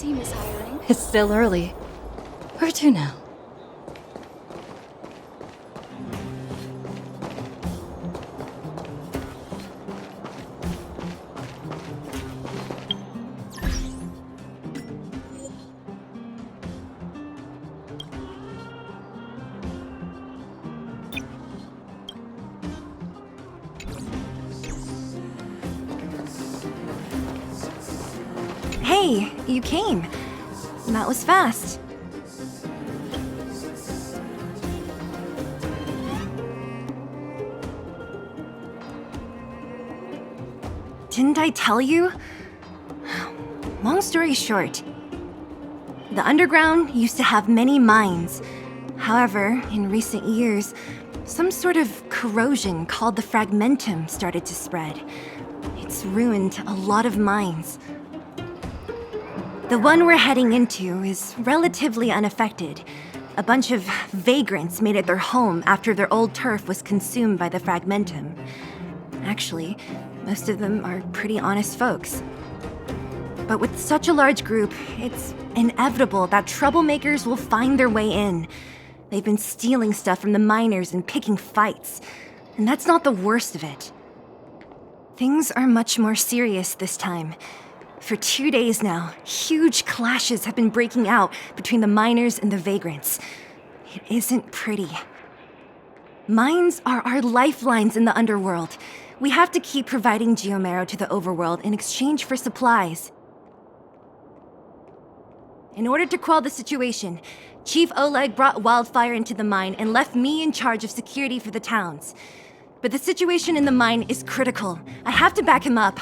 team is hiring. It's still early. Where to now? Hey, you came. That was fast. Didn't I tell you? Long story short, the underground used to have many mines. However, in recent years, some sort of corrosion called the fragmentum started to spread. It's ruined a lot of mines. The one we're heading into is relatively unaffected. A bunch of vagrants made it their home after their old turf was consumed by the fragmentum. Actually, most of them are pretty honest folks. But with such a large group, it's inevitable that troublemakers will find their way in. They've been stealing stuff from the miners and picking fights. And that's not the worst of it. Things are much more serious this time. For 2 days now, huge clashes have been breaking out between the miners and the vagrants. It isn't pretty. Mines are our lifelines in the underworld. We have to keep providing geomarrow to the overworld in exchange for supplies. In order to quell the situation, Chief Oleg brought wildfire into the mine and left me in charge of security for the towns. But the situation in the mine is critical. I have to back him up.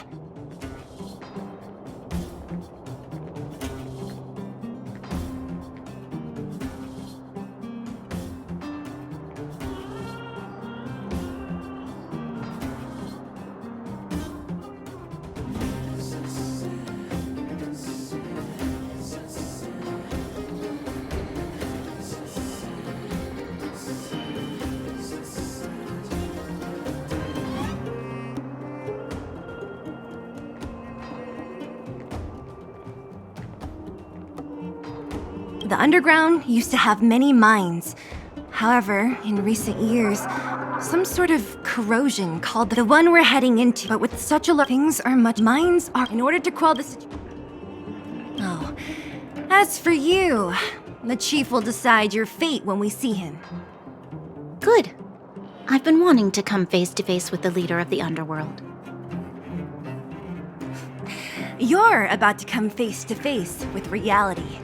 The underground used to have many mines. However, in recent years, some sort of corrosion called the one we're heading into. But with such a lot, things are much. Mines are in order to quell the situation. Oh, as for you, the chief will decide your fate when we see him. Good. I've been wanting to come face to face with the leader of the underworld. You're about to come face to face with reality.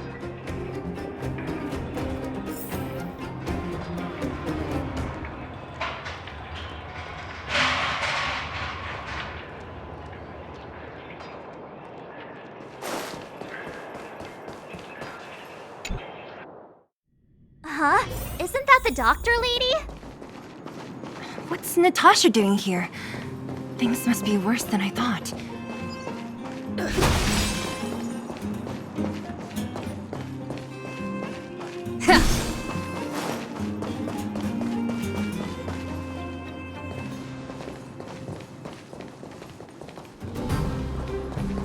Huh? Isn't that the doctor lady? What's Natasha doing here? Things must be worse than I thought.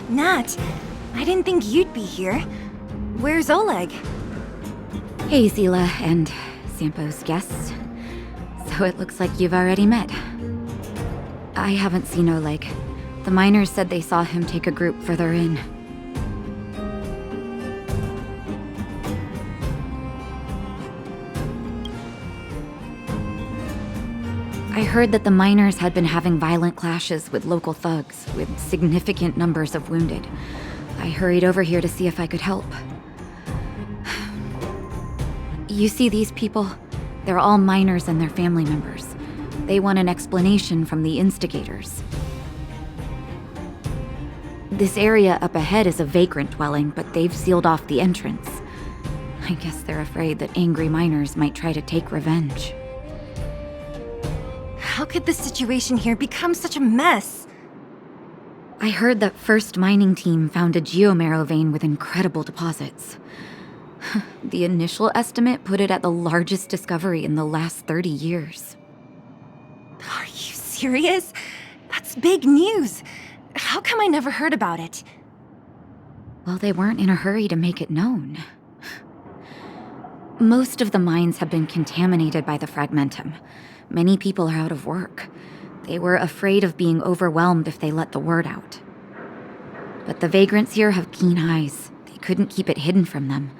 Nat, I didn't think you'd be here. Where's Oleg? Hey, Zila and Sampo's guests. So it looks like you've already met. I haven't seen Oleg. The miners said they saw him take a group further in. I heard that the miners had been having violent clashes with local thugs, with significant numbers of wounded. I hurried over here to see if I could help. You see these people? They're all miners and their family members. They want an explanation from the instigators. This area up ahead is a vagrant dwelling, but they've sealed off the entrance. I guess they're afraid that angry miners might try to take revenge. How could the situation here become such a mess? I heard that First Mining Team found a geomarrow vein with incredible deposits. The initial estimate put it at the largest discovery in the last 30 years. Are you serious? That's big news. How come I never heard about it? Well, they weren't in a hurry to make it known. Most of the mines have been contaminated by the fragmentum. Many people are out of work. They were afraid of being overwhelmed if they let the word out. But the vagrants here have keen eyes. They couldn't keep it hidden from them.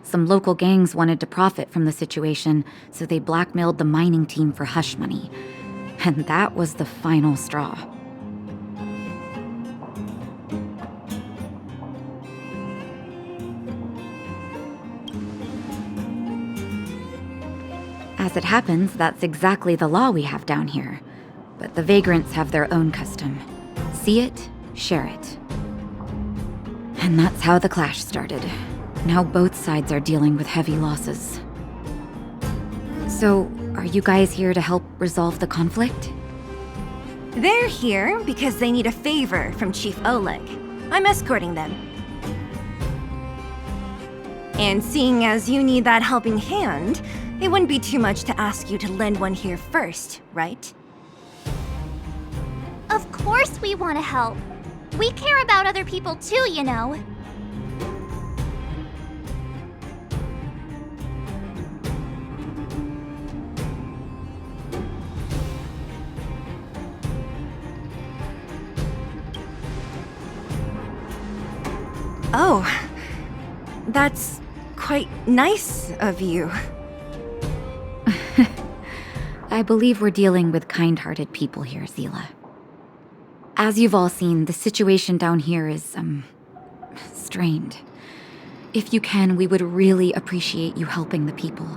Some local gangs wanted to profit from the situation, so they blackmailed the mining team for hush money. And that was the final straw. As it happens, that's exactly the law we have down here. But the vagrants have their own custom. See it, share it. And that's how the clash started. Now both sides are dealing with heavy losses. So, are you guys here to help resolve the conflict? They're here because they need a favor from Chief Oleg. I'm escorting them. And seeing as you need that helping hand, it wouldn't be too much to ask you to lend one here first, right? Of course we want to help. We care about other people too, you know. Oh, that's quite nice of you. I believe we're dealing with kind-hearted people here, Zila. As you've all seen, the situation down here is, strained. If you can, we would really appreciate you helping the people.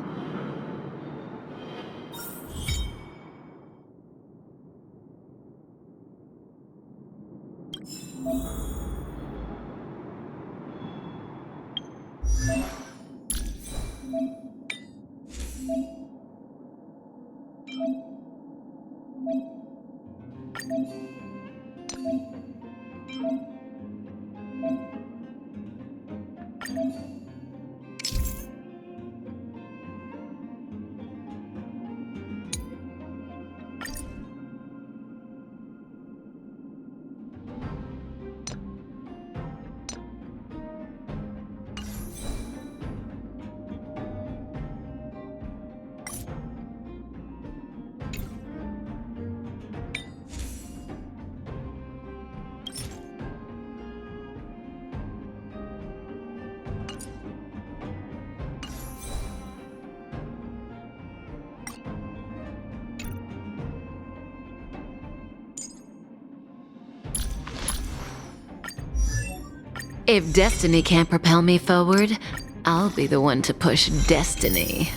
If destiny can't propel me forward, I'll be the one to push destiny.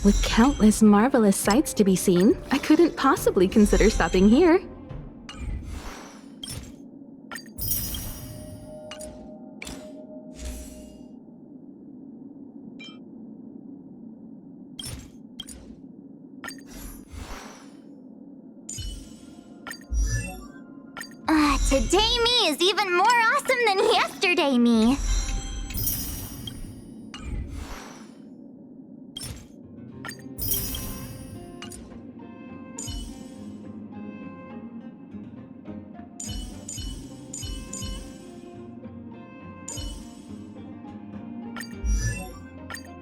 With countless marvelous sights to be seen, I couldn't possibly consider stopping here. Today me is even more awesome than yesterday me.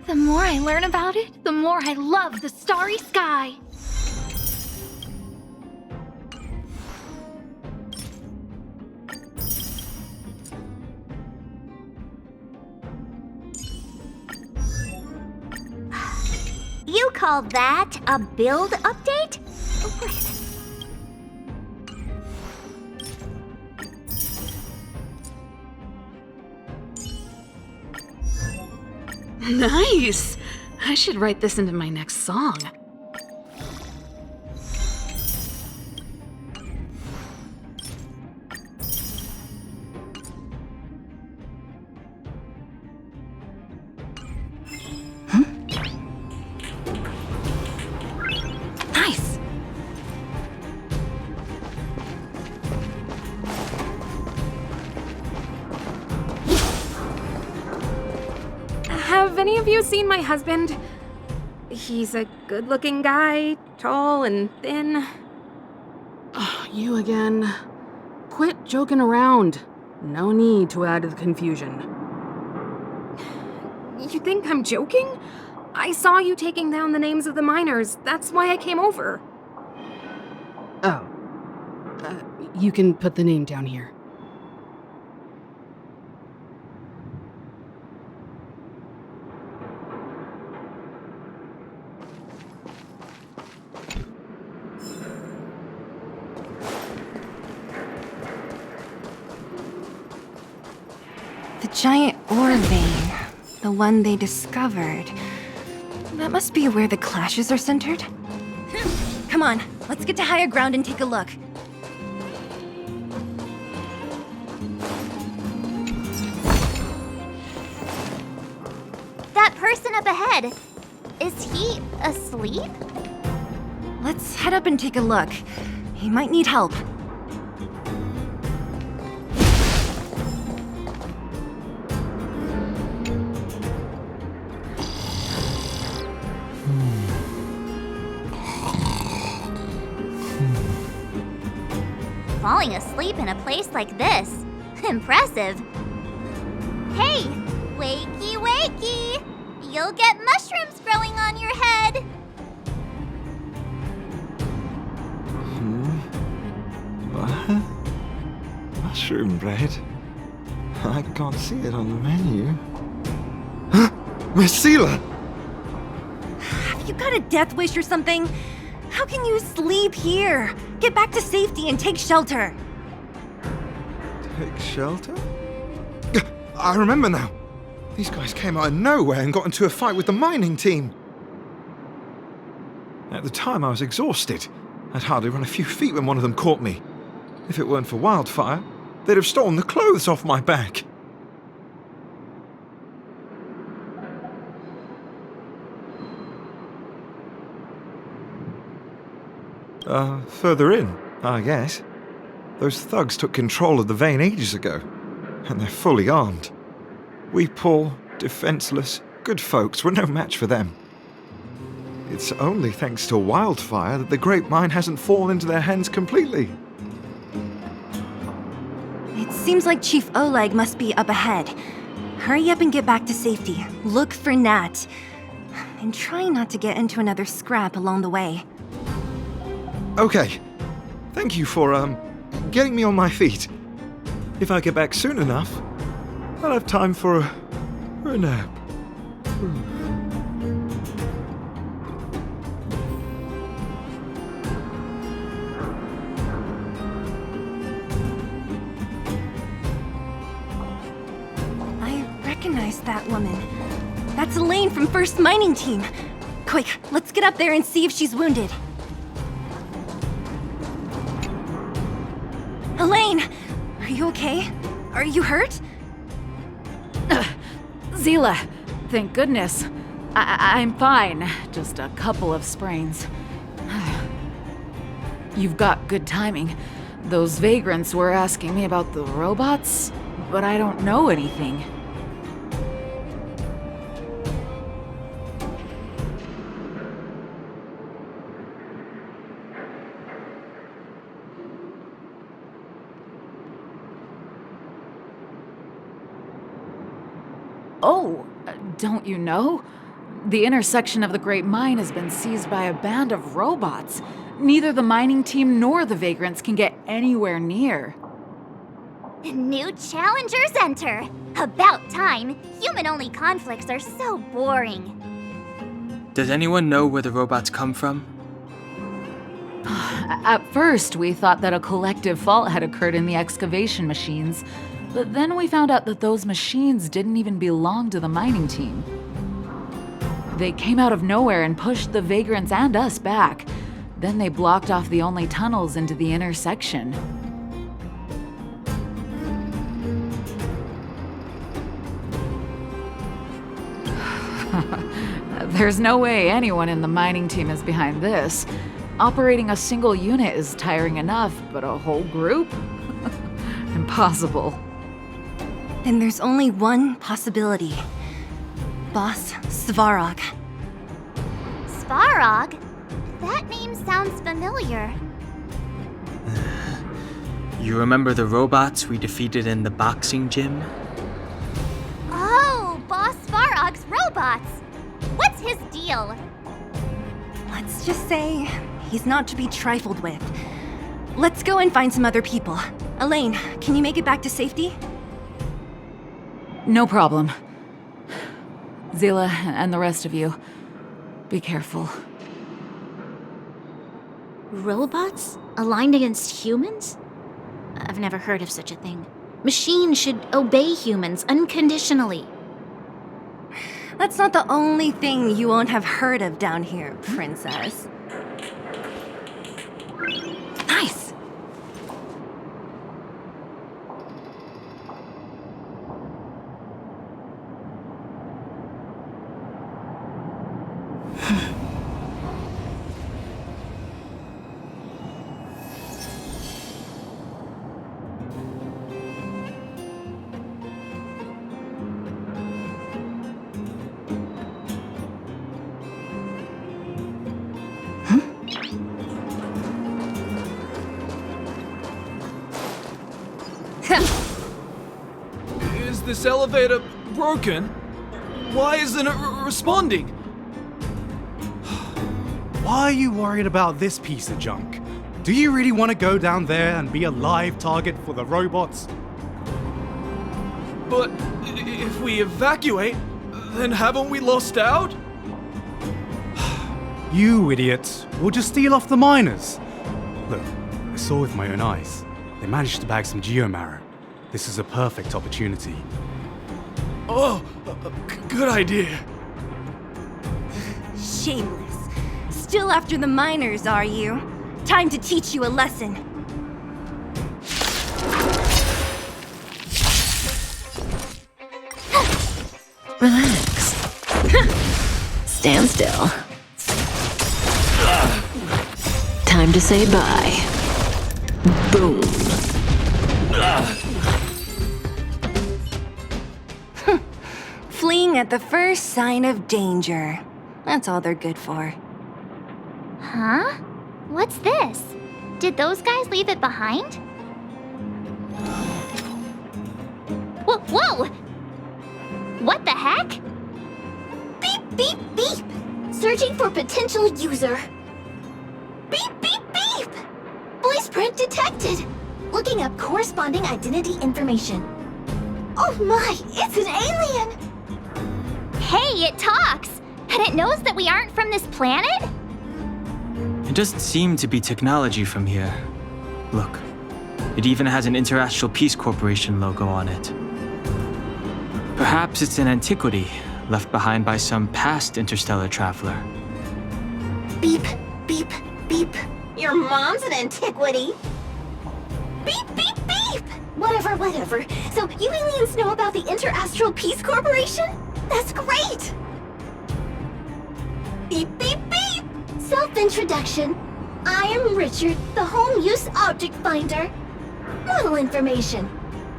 The more I learn about it, the more I love the starry sky. You call that a build update? Nice! I should write this into my next song. Nice! Have any of you seen my husband? He's a good-looking guy, tall and thin. You again. Quit joking around. No need to add to the confusion. You think I'm joking? I saw you taking down the names of the miners. That's why I came over. Oh. You can put the name down here. The giant ore vein, the one they discovered. That must be where the clashes are centered. Come on, let's get to higher ground and take a look. That person up ahead, is he asleep? Let's head up and take a look. He might need help. Falling asleep in a place like this. Impressive. Hey, wakey wakey! You'll get mushrooms growing on your head. What? Mushroom bread? I can't see it on the menu. Miss Seela! Have you got a death wish or something? How can you sleep here? Get back to safety and take shelter. Take shelter? I remember now. These guys came out of nowhere and got into a fight with the mining team. At the time, I was exhausted. I'd hardly run a few feet when one of them caught me. If it weren't for Wildfire, they'd have stolen the clothes off my back. Further in, I guess. Those thugs took control of the vein ages ago, and they're fully armed. We poor, defenseless, good folks were no match for them. It's only thanks to Wildfire that the Great Mine hasn't fallen into their hands completely. It seems like Chief Oleg must be up ahead. Hurry up and get back to safety. Look for Nat. And try not to get into another scrap along the way. Okay. Thank you for, getting me on my feet. If I get back soon enough, I'll have time for a nap. I recognize that woman. That's Elaine from First Mining Team. Quick, let's get up there and see if she's wounded. Elaine! Are you okay? Are you hurt? Seela, thank goodness. I'm fine. Just a couple of sprains. You've got good timing. Those vagrants were asking me about the robots, but I don't know anything. Oh, don't you know? The intersection of the Great Mine has been seized by a band of robots. Neither the mining team nor the vagrants can get anywhere near. New challengers enter. About time. Human-only conflicts are so boring. Does anyone know where the robots come from? At first, we thought that a collective fault had occurred in the excavation machines, but then we found out that those machines didn't even belong to the mining team. They came out of nowhere and pushed the vagrants and us back. Then they blocked off the only tunnels into the intersection. There's no way anyone in the mining team is behind this. Operating a single unit is tiring enough, but a whole group? Impossible. Then there's only one possibility. Boss Svarog. Svarog? That name sounds familiar. You remember the robots we defeated in the boxing gym? Oh, Boss Svarog's robots! What's his deal? Let's just say he's not to be trifled with. Let's go and find some other people. Elaine, can you make it back to safety? No problem. Zila and the rest of you, be careful. Robots? Aligned against humans? I've never heard of such a thing. Machines should obey humans unconditionally. That's not the only thing you won't have heard of down here, princess. Nice! Is this elevator broken? Why isn't it responding? Why are you worried about this piece of junk? Do you really want to go down there and be a live target for the robots? But if we evacuate, then haven't we lost out? You idiots! We'll just steal off the miners. Look, I saw with my own eyes. They managed to bag some geomarrow. This is a perfect opportunity. Oh, good idea. Shameless. Still after the miners, are you? Time to teach you a lesson. Relax. Stand still. Time to say bye. Boom. Fleeing at the first sign of danger. That's all they're good for. Huh? What's this? Did those guys leave it behind? Whoa! What the heck? Beep, beep, beep! Searching for potential user. Beep, beep, beep! Voice print detected. Looking up corresponding identity information. Oh my, it's an alien! Hey, it talks! And it knows that we aren't from this planet? It doesn't seem to be technology from here. Look, it even has an Interastral Peace Corporation logo on it. Perhaps it's an antiquity left behind by some past interstellar traveler. Beep, beep, beep. Your mom's an antiquity. Beep, beep, beep! Whatever. So you aliens know about the Interastral Peace Corporation? That's great! Beep, beep, beep! Self-introduction. I am Richard, the Home Use Object Finder. Model information.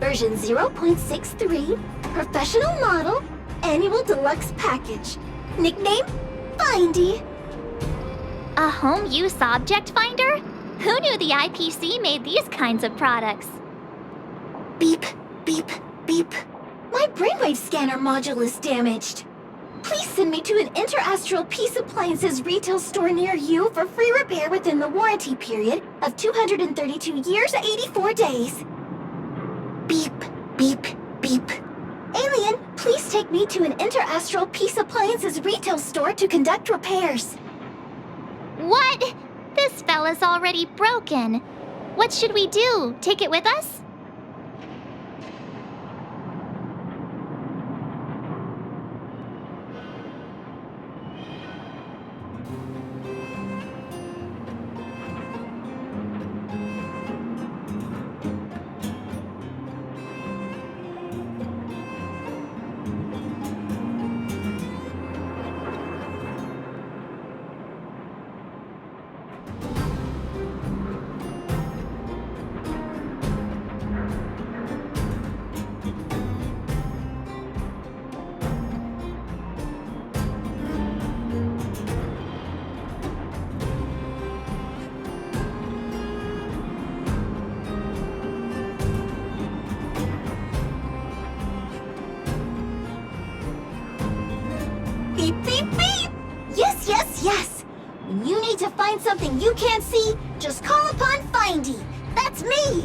Version 0.63. Professional model. Annual deluxe package. Nickname? Findy. A home use object finder? Who knew the IPC made these kinds of products? Beep, beep, beep. My brainwave scanner module is damaged. Please send me to an Interastral Peace Appliances retail store near you for free repair within the warranty period of 232 years, 84 days. Beep, beep, beep. Alien, please take me to an Interastral Peace Appliances retail store to conduct repairs. What? This fella's already broken. What should we do? Take it with us? to find something you can't see, just call upon Findy. That's me!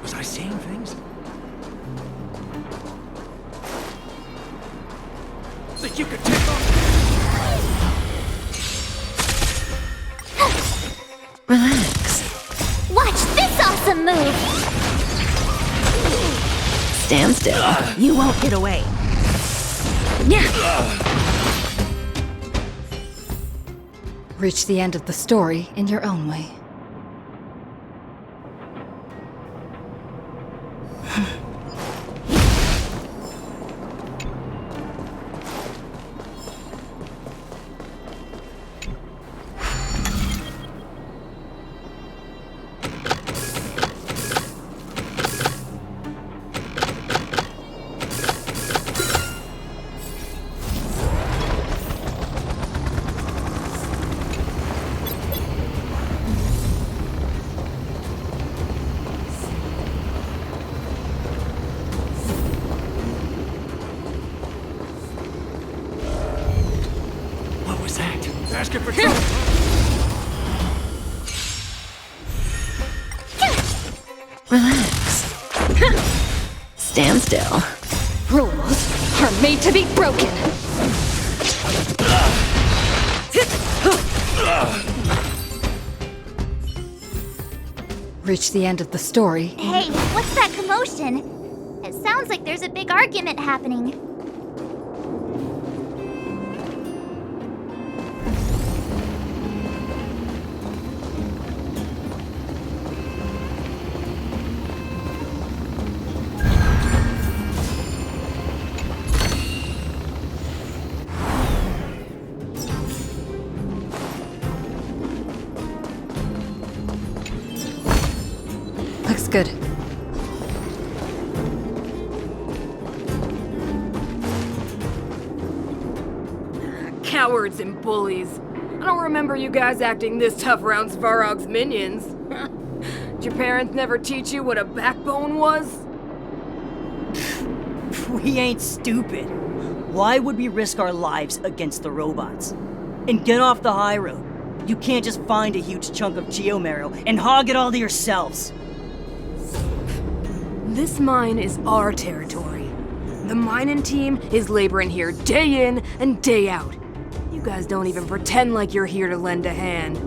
Was I seeing things? That you could take off? Relax. Watch this awesome move! Stand still. You won't get away. Reach the end of the story in your own way. What was that? Basket for trouble! Relax. Stand still. Rules are made to be broken. Reach the end of the story. Hey, what's that commotion? It sounds like there's a big argument happening. Looks good. Cowards and bullies. I don't remember you guys acting this tough around Svarog's minions. Did your parents never teach you what a backbone was? We ain't stupid. Why would we risk our lives against the robots? And get off the high road. You can't just find a huge chunk of geomarrow and hog it all to yourselves. This mine is our territory. The mining team is laboring here day in and day out. You guys don't even pretend like you're here to lend a hand.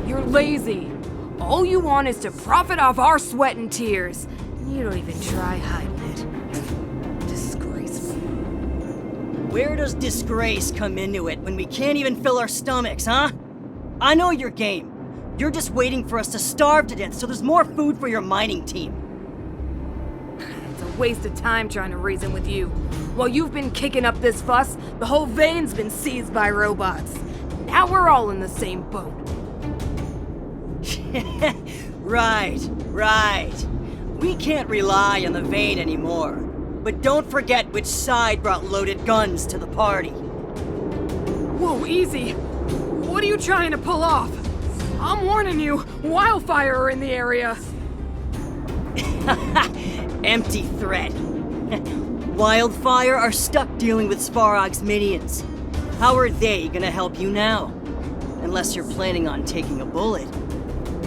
You're lazy. All you want is to profit off our sweat and tears. You don't even try hiding it. Disgraceful. Where does disgrace come into it when we can't even fill our stomachs, huh? I know your game. You're just waiting for us to starve to death so there's more food for your mining team. It's a waste of time trying to reason with you. While you've been kicking up this fuss, the whole vein's been seized by robots. Now we're all in the same boat. Right. We can't rely on the vein anymore. But don't forget which side brought loaded guns to the party. Whoa, easy. What are you trying to pull off? I'm warning you, wildfire are in the area. Empty threat. Wildfire are stuck dealing with Svarog's minions. How are they gonna help you now? Unless you're planning on taking a bullet.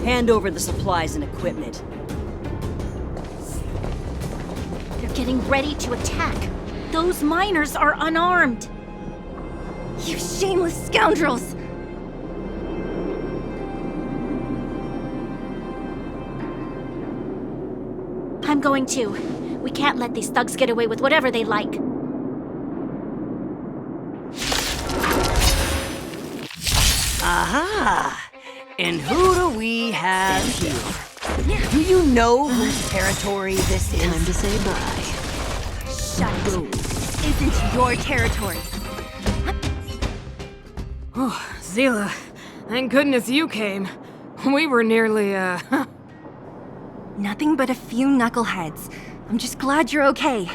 Hand over the supplies and equipment. They're getting ready to attack. Those miners are unarmed. You shameless scoundrels! I'm going too. We can't let these thugs get away with whatever they like. Aha! And who do we have here? Do you know whose territory this is? Time to say bye. Shut up. This isn't your territory. Oh, Zila, thank goodness you came. We were nearly, Nothing but a few knuckleheads. I'm just glad you're okay.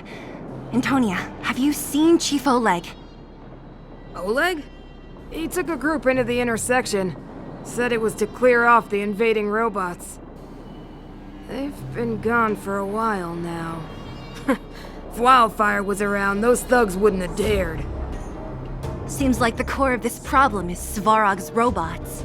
Antonia, have you seen Chief Oleg? Oleg? He took a group into the intersection. Said it was to clear off the invading robots. They've been gone for a while now. If Wildfire was around, those thugs wouldn't have dared. Seems like the core of this problem is Svarog's robots.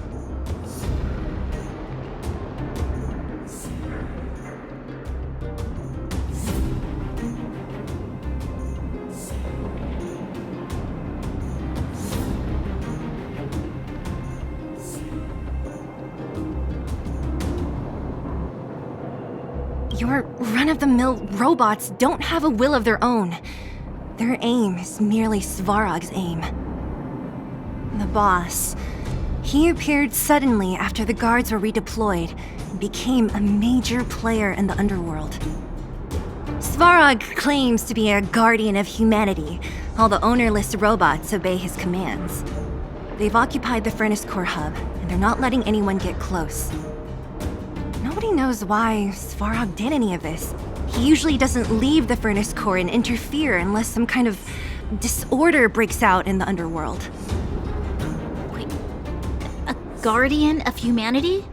Your run-of-the-mill robots don't have a will of their own. Their aim is merely Svarog's aim. The boss. He appeared suddenly after the guards were redeployed and became a major player in the underworld. Svarog claims to be a guardian of humanity, while the ownerless robots obey his commands. They've occupied the Furnace Core hub, and they're not letting anyone get close. Nobody knows why Svarog did any of this. He usually doesn't leave the Furnace Core and interfere unless some kind of disorder breaks out in the underworld. Wait, a guardian of humanity?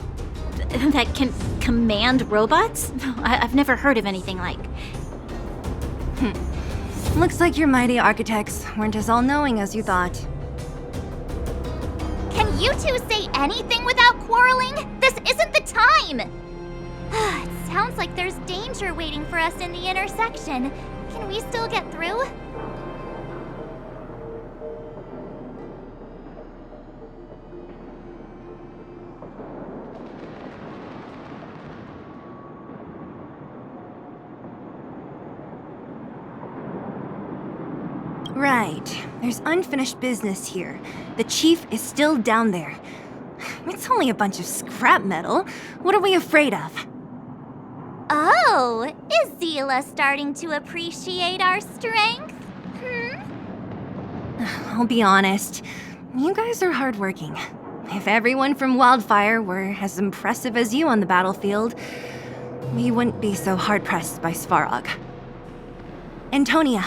That can command robots? I've never heard of anything like. Looks like your mighty architects weren't as all-knowing as you thought. Can you two say anything without quarreling? This isn't the time! It sounds like there's danger waiting for us in the intersection. Can we still get through? Right. There's unfinished business here. The chief is still down there. It's only a bunch of scrap metal. What are we afraid of? Oh, is Zila starting to appreciate our strength? I'll be honest. You guys are hardworking. If everyone from Wildfire were as impressive as you on the battlefield, we wouldn't be so hard-pressed by Svarog. Antonia,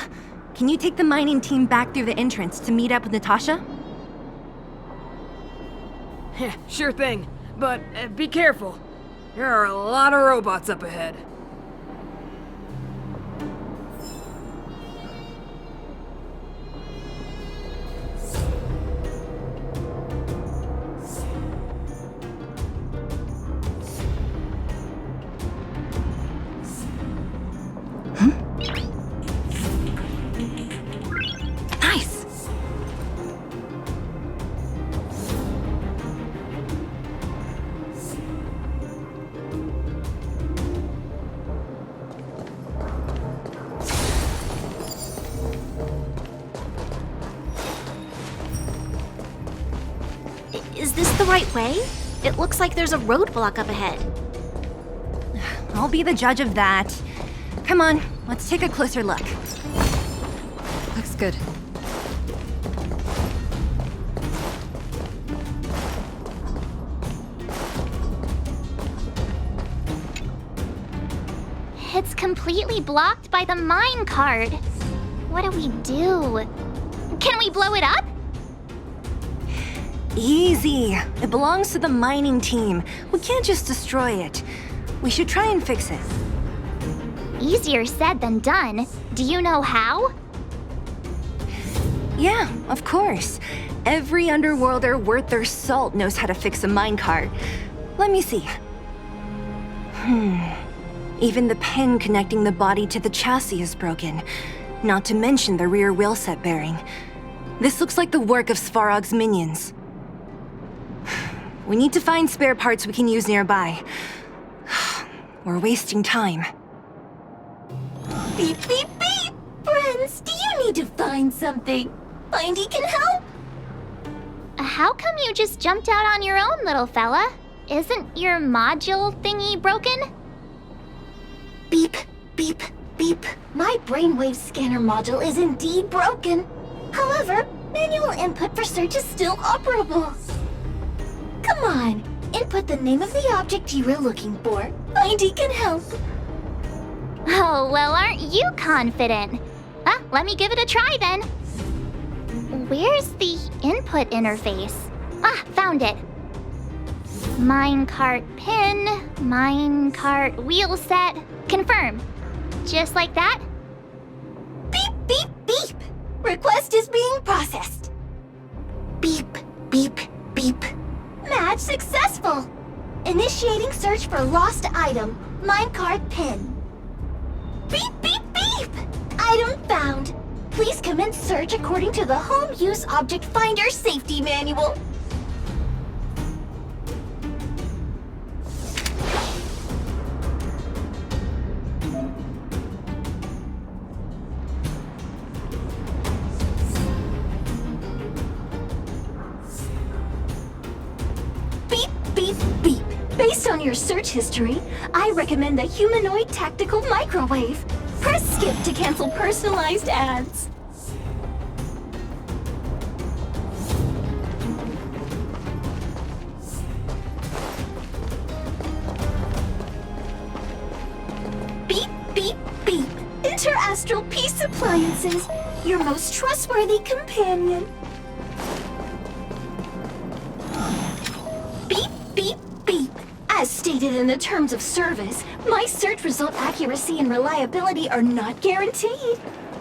can you take the mining team back through the entrance to meet up with Natasha? Sure thing, but be careful. There are a lot of robots up ahead. Nice! Is this the right way? It looks like there's a roadblock up ahead. I'll be the judge of that. Come on, let's take a closer look. Looks good. It's completely blocked by the mine cart. What do we do? Can we blow it up? Easy. It belongs to the mining team. We can't just destroy it. We should try and fix it. Easier said than done. Do you know how? Yeah, of course. Every underworlder worth their salt knows how to fix a minecart. Let me see. Even the pin connecting the body to the chassis is broken. Not to mention the rear wheel set bearing. This looks like the work of Svarog's minions. We need to find spare parts we can use nearby. We're wasting time. Beep, beep, beep! Friends, do you need to find something? Findy can help? How come you just jumped out on your own, little fella? Isn't your module thingy broken? Beep, beep, beep. My brainwave scanner module is indeed broken. However, manual input for search is still operable. Come on, input the name of the object you were looking for. Findy can help. Oh, well, aren't you confident? Let me give it a try then. Where's the input interface? Found it. Minecart pin, minecart wheel set, confirm. Just like that? Beep, beep, beep. Request is being processed. Beep, beep, beep. Match successful. Initiating search for lost item, minecart pin. Beep, beep, beep. Item found. Please commence search according to the Home Use Object Finder Safety Manual. Beep, beep, beep. Based on your search history, I recommend the humanoid tactical microwave. Press skip to cancel personalized ads. Beep, beep, beep. Interastral Peace Appliances, your most trustworthy companion. Beep, beep, beep. As stated in the terms of service, my search result accuracy and reliability are not guaranteed.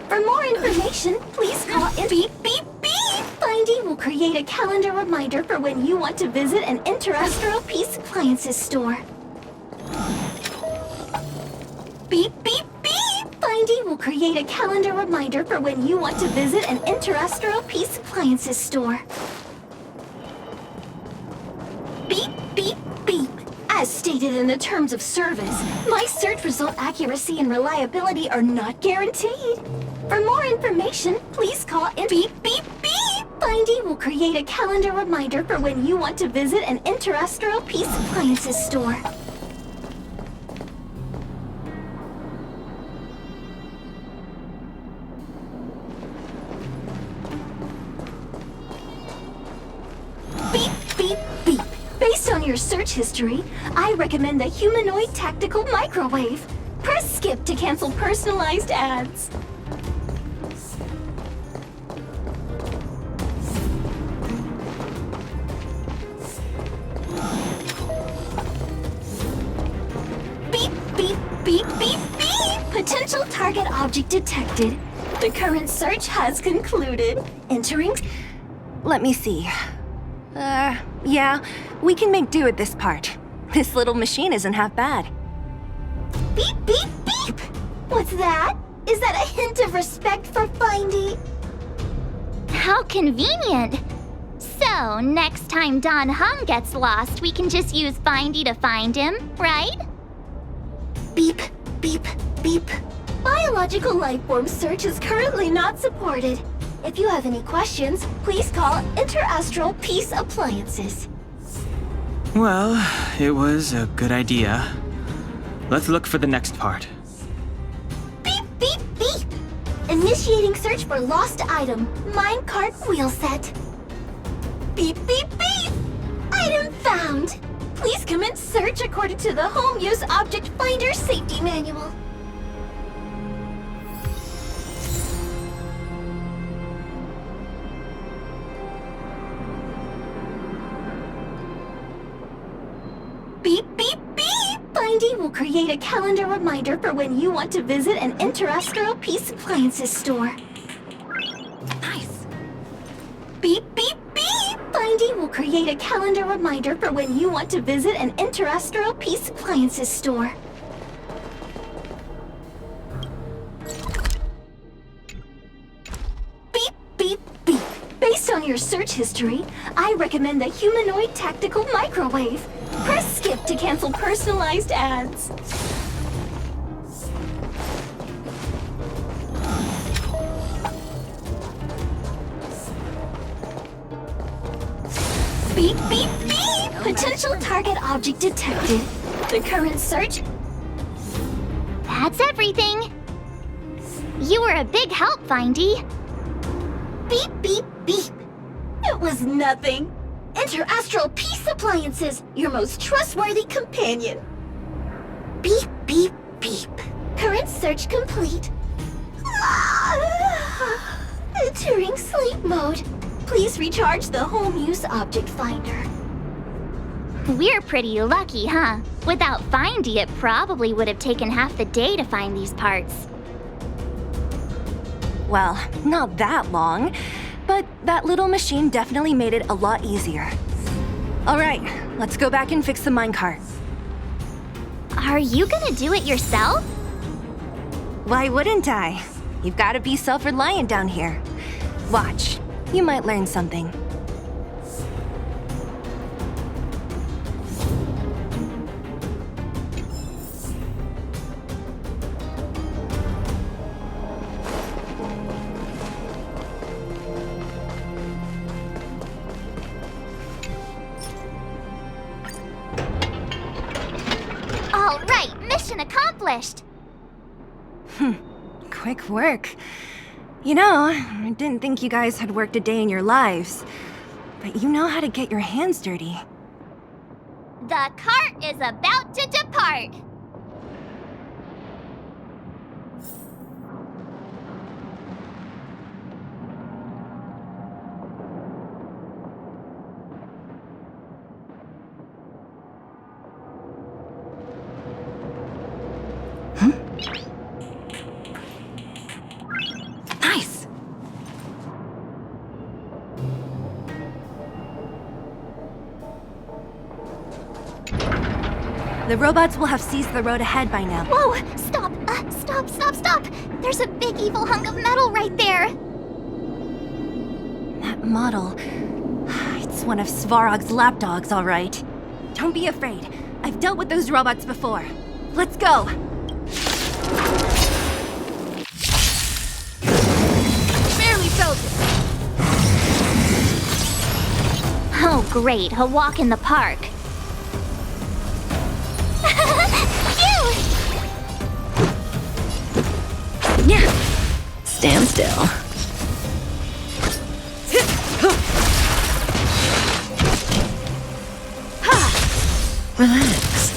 For more information, please call in. Beep, beep, beep. Findy will create a calendar reminder for when you want to visit an Interastral Peace Appliances store. Beep, beep, beep. Findy will create a calendar reminder for when you want to visit an Interastral Peace Appliances store. Beep, beep, beep. As stated in the terms of service, my search result accuracy and reliability are not guaranteed. For more information, please call in. Beep, beep, beep. Findy will create a calendar reminder for when you want to visit an Interastral Peace Appliances store. Beep, beep, beep. Based on your search history, I recommend the humanoid tactical microwave. Press skip to cancel personalized ads. Beep, beep, beep, beep, beep. Potential target object detected. The current search has concluded. Entering... Let me see. Yeah, we can make do with this part. This little machine isn't half bad. Beep, beep, beep! What's that? Is that a hint of respect for Findy? How convenient! So, next time Don Hum gets lost, we can just use Findy to find him, right? Beep, beep, beep. Biological life form search is currently not supported. If you have any questions, please call Interastral Peace Appliances. Well, it was a good idea. Let's look for the next part. Beep, beep, beep! Initiating search for lost item, minecart wheel set. Beep, beep, beep! Item found! Please commence search according to the Home Use Object Finder Safety Manual. Beep, beep, beep! Findy will create a calendar reminder for when you want to visit an Interastral Peace Appliances store. Nice. Beep, beep, beep! Findy will create a calendar reminder for when you want to visit an Interastral Peace Appliances store. Beep, beep, beep! Based on your search history, I recommend the humanoid tactical microwave. Press skip to cancel personalized ads. Beep, beep, beep! Potential target object detected. The current search... That's everything. You were a big help, Findy. Beep, beep, beep. It was nothing. Interastral Peace Appliances, your most trustworthy companion. Beep, beep, beep. Current search complete. Ah! Entering sleep mode. Please recharge the home use object finder. We're pretty lucky, huh? Without Findy, it probably would have taken half the day to find these parts. Well, not that long, but that little machine definitely made it a lot easier. All right, let's go back and fix the minecart. Are you gonna do it yourself? Why wouldn't I? You've got to be self-reliant down here. Watch, you might learn something. All right, mission accomplished. Quick work. You know, I didn't think you guys had worked a day in your lives, but you know how to get your hands dirty. The cart is about to depart. Nice! The robots will have seized the road ahead by now. Whoa! Stop! Stop! There's a big evil hunk of metal right there! That model... It's one of Svarog's lapdogs, all right. Don't be afraid. I've dealt with those robots before. Let's go! Barely felt it. Oh great, a walk in the park. Yeah. Stand still. Relax.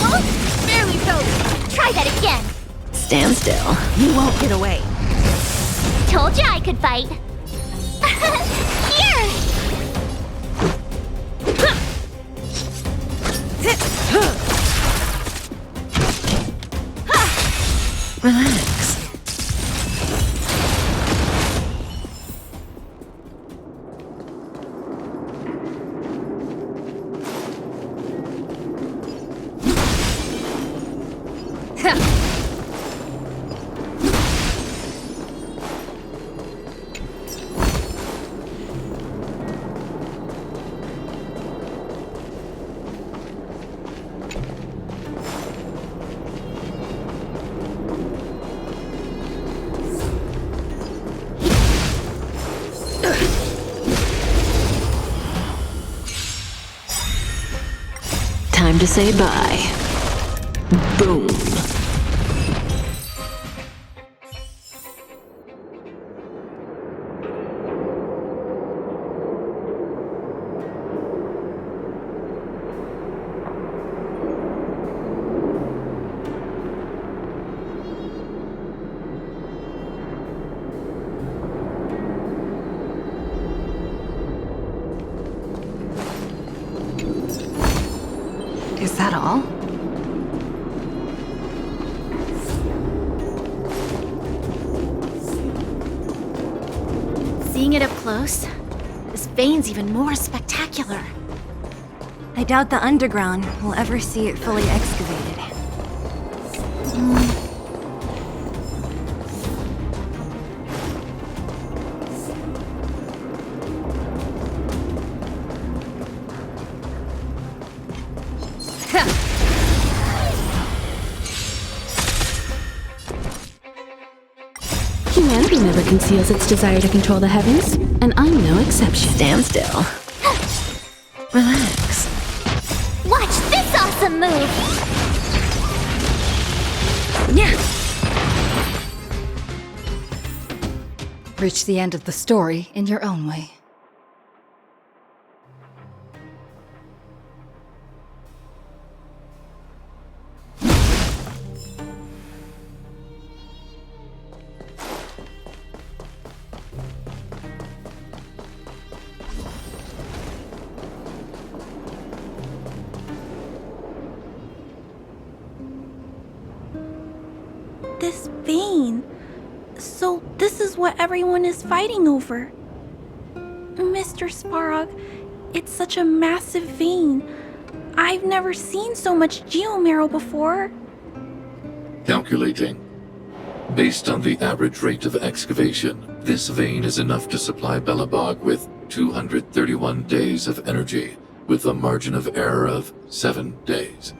Oh, barely felt it. Try that again. Stand still. You won't get away. Told you I could fight. Here! Relax. Time to say bye. Boom. Is that all? Seeing it up close, this vein's even more spectacular. I doubt the underground will ever see it fully excavated. Humanity never conceals its desire to control the heavens, and I'm no exception. Stand still. Relax. Watch this awesome move! Yeah. Reach the end of the story in your own way. This vein. So this is what everyone is fighting over. Mr. Svarog, it's such a massive vein. I've never seen so much geomarrow before. Calculating. Based on the average rate of excavation, this vein is enough to supply Belobog with 231 days of energy, with a margin of error of 7 days.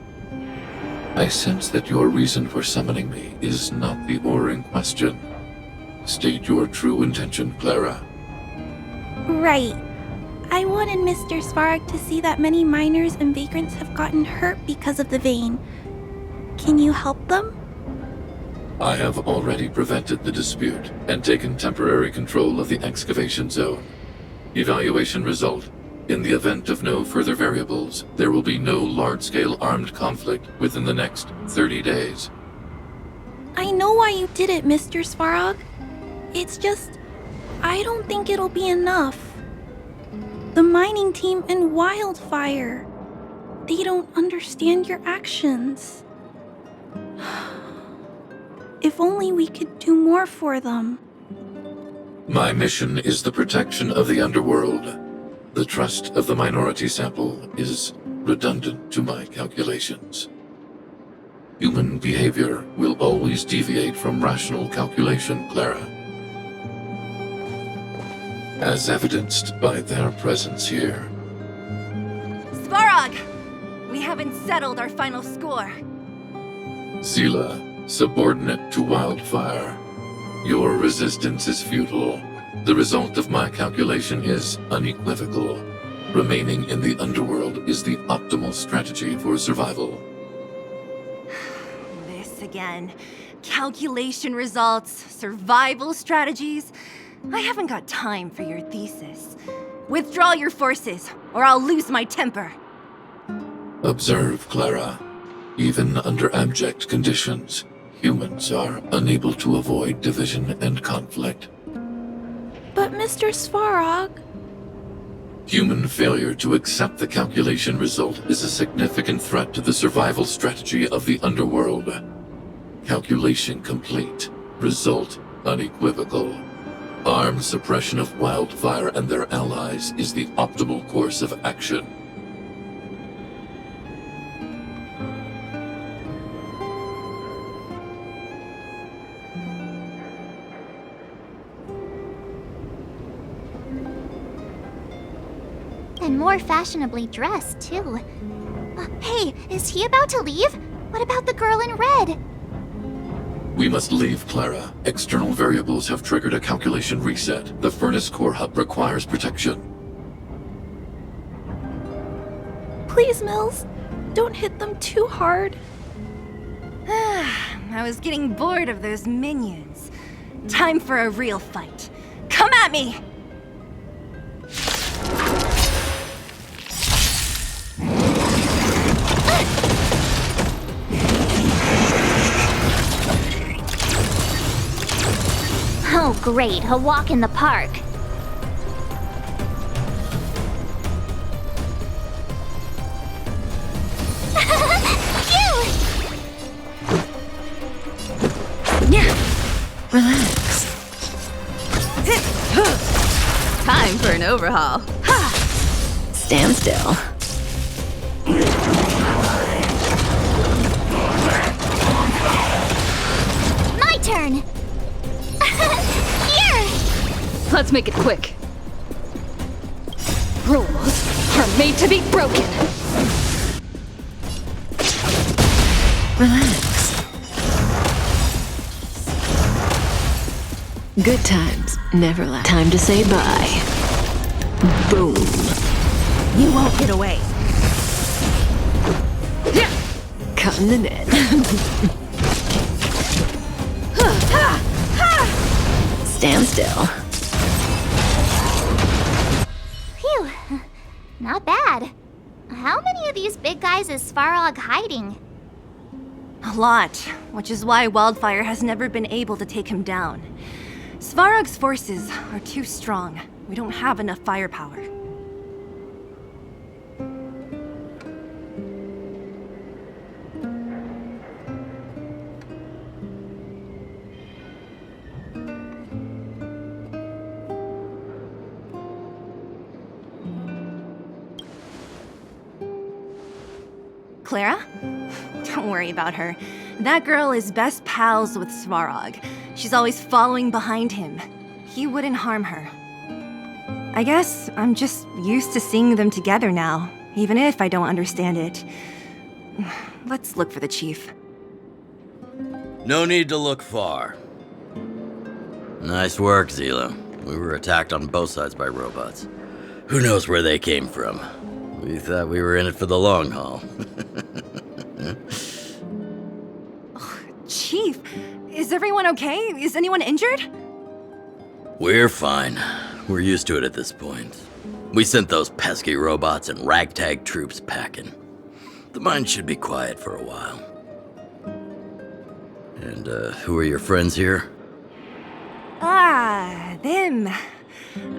I sense that your reason for summoning me is not the ore in question. State your true intention, Clara. Right. I wanted Mr. Svarog to see that many miners and vagrants have gotten hurt because of the vein. Can you help them? I have already prevented the dispute and taken temporary control of the excavation zone. Evaluation result. In the event of no further variables, there will be no large-scale armed conflict within the next 30 days. I know why you did it, Mr. Svarog. It's just, I don't think it'll be enough. The mining team and Wildfire, they don't understand your actions. If only we could do more for them. My mission is the protection of the underworld. The trust of the minority sample is redundant to my calculations. Human behavior will always deviate from rational calculation, Clara. As evidenced by their presence here. Svarog! We haven't settled our final score. Zila, subordinate to Wildfire. Your resistance is futile. The result of my calculation is unequivocal. Remaining in the underworld is the optimal strategy for survival. This again. Calculation results, survival strategies. I haven't got time for your thesis. Withdraw your forces, or I'll lose my temper. Observe, Clara. Even under abject conditions, humans are unable to avoid division and conflict. But Mr. Svarog... Human failure to accept the calculation result is a significant threat to the survival strategy of the underworld. Calculation complete. Result unequivocal. Armed suppression of Wildfire and their allies is the optimal course of action. And more fashionably dressed, too. Hey, is he about to leave? What about the girl in red? We must leave, Clara. External variables have triggered a calculation reset. The furnace core hub requires protection. Please, Mills, don't hit them too hard. I was getting bored of those minions. Time for a real fight. Come at me! Oh, great, a walk in the park. Relax. Time for an overhaul. Stand still. My turn! Here! Let's make it quick. Rules are made to be broken. Relax. Good times never last. Time to say bye. Boom. You won't get away. Cutting the net. Stand still. Phew, not bad. How many of these big guys is Svarog hiding? A lot, which is why Wildfire has never been able to take him down. Svarog's forces are too strong. We don't have enough firepower. Clara? Don't worry about her. That girl is best pals with Svarog. She's always following behind him. He wouldn't harm her. I guess I'm just used to seeing them together now, even if I don't understand it. Let's look for the chief. No need to look far. Nice work, Zila. We were attacked on both sides by robots. Who knows where they came from? We thought we were in it for the long haul. Chief, is everyone okay? Is anyone injured? We're fine. We're used to it at this point. We sent those pesky robots and ragtag troops packing. The mine should be quiet for a while. And, who are your friends here? Ah, them.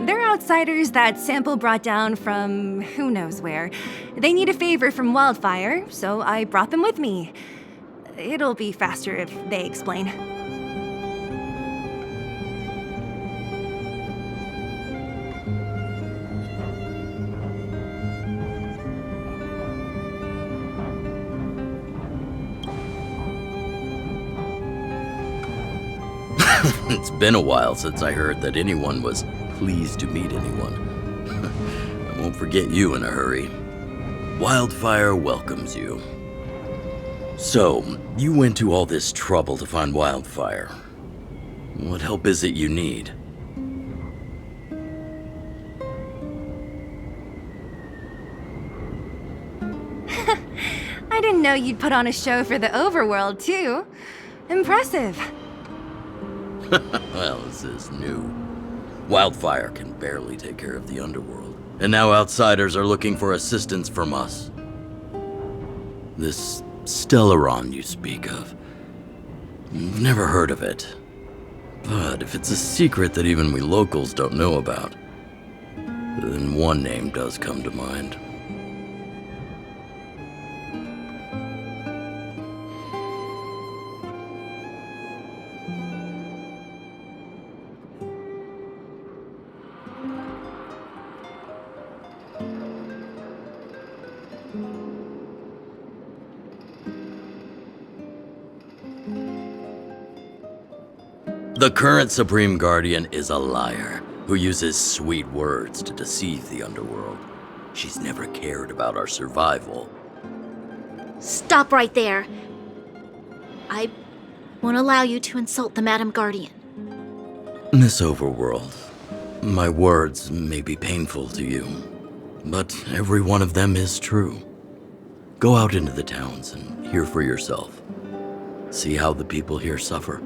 They're outsiders that Sample brought down from who knows where. They need a favor from Wildfire, so I brought them with me. It'll be faster if they explain. It's been a while since I heard that anyone was pleased to meet anyone. I won't forget you in a hurry. Wildfire welcomes you. So, you went to all this trouble to find Wildfire. What help is it you need? I didn't know you'd put on a show for the overworld, too. Impressive. Well, this is new. Wildfire can barely take care of the underworld. And now outsiders are looking for assistance from us. This Stellasora you speak of. I've never heard of it. But if it's a secret that even we locals don't know about, then one name does come to mind. The current Supreme Guardian is a liar who uses sweet words to deceive the underworld. She's never cared about our survival. Stop right there. I won't allow you to insult the Madam Guardian. Miss Overworld, my words may be painful to you, but every one of them is true. Go out into the towns and hear for yourself. See how the people here suffer.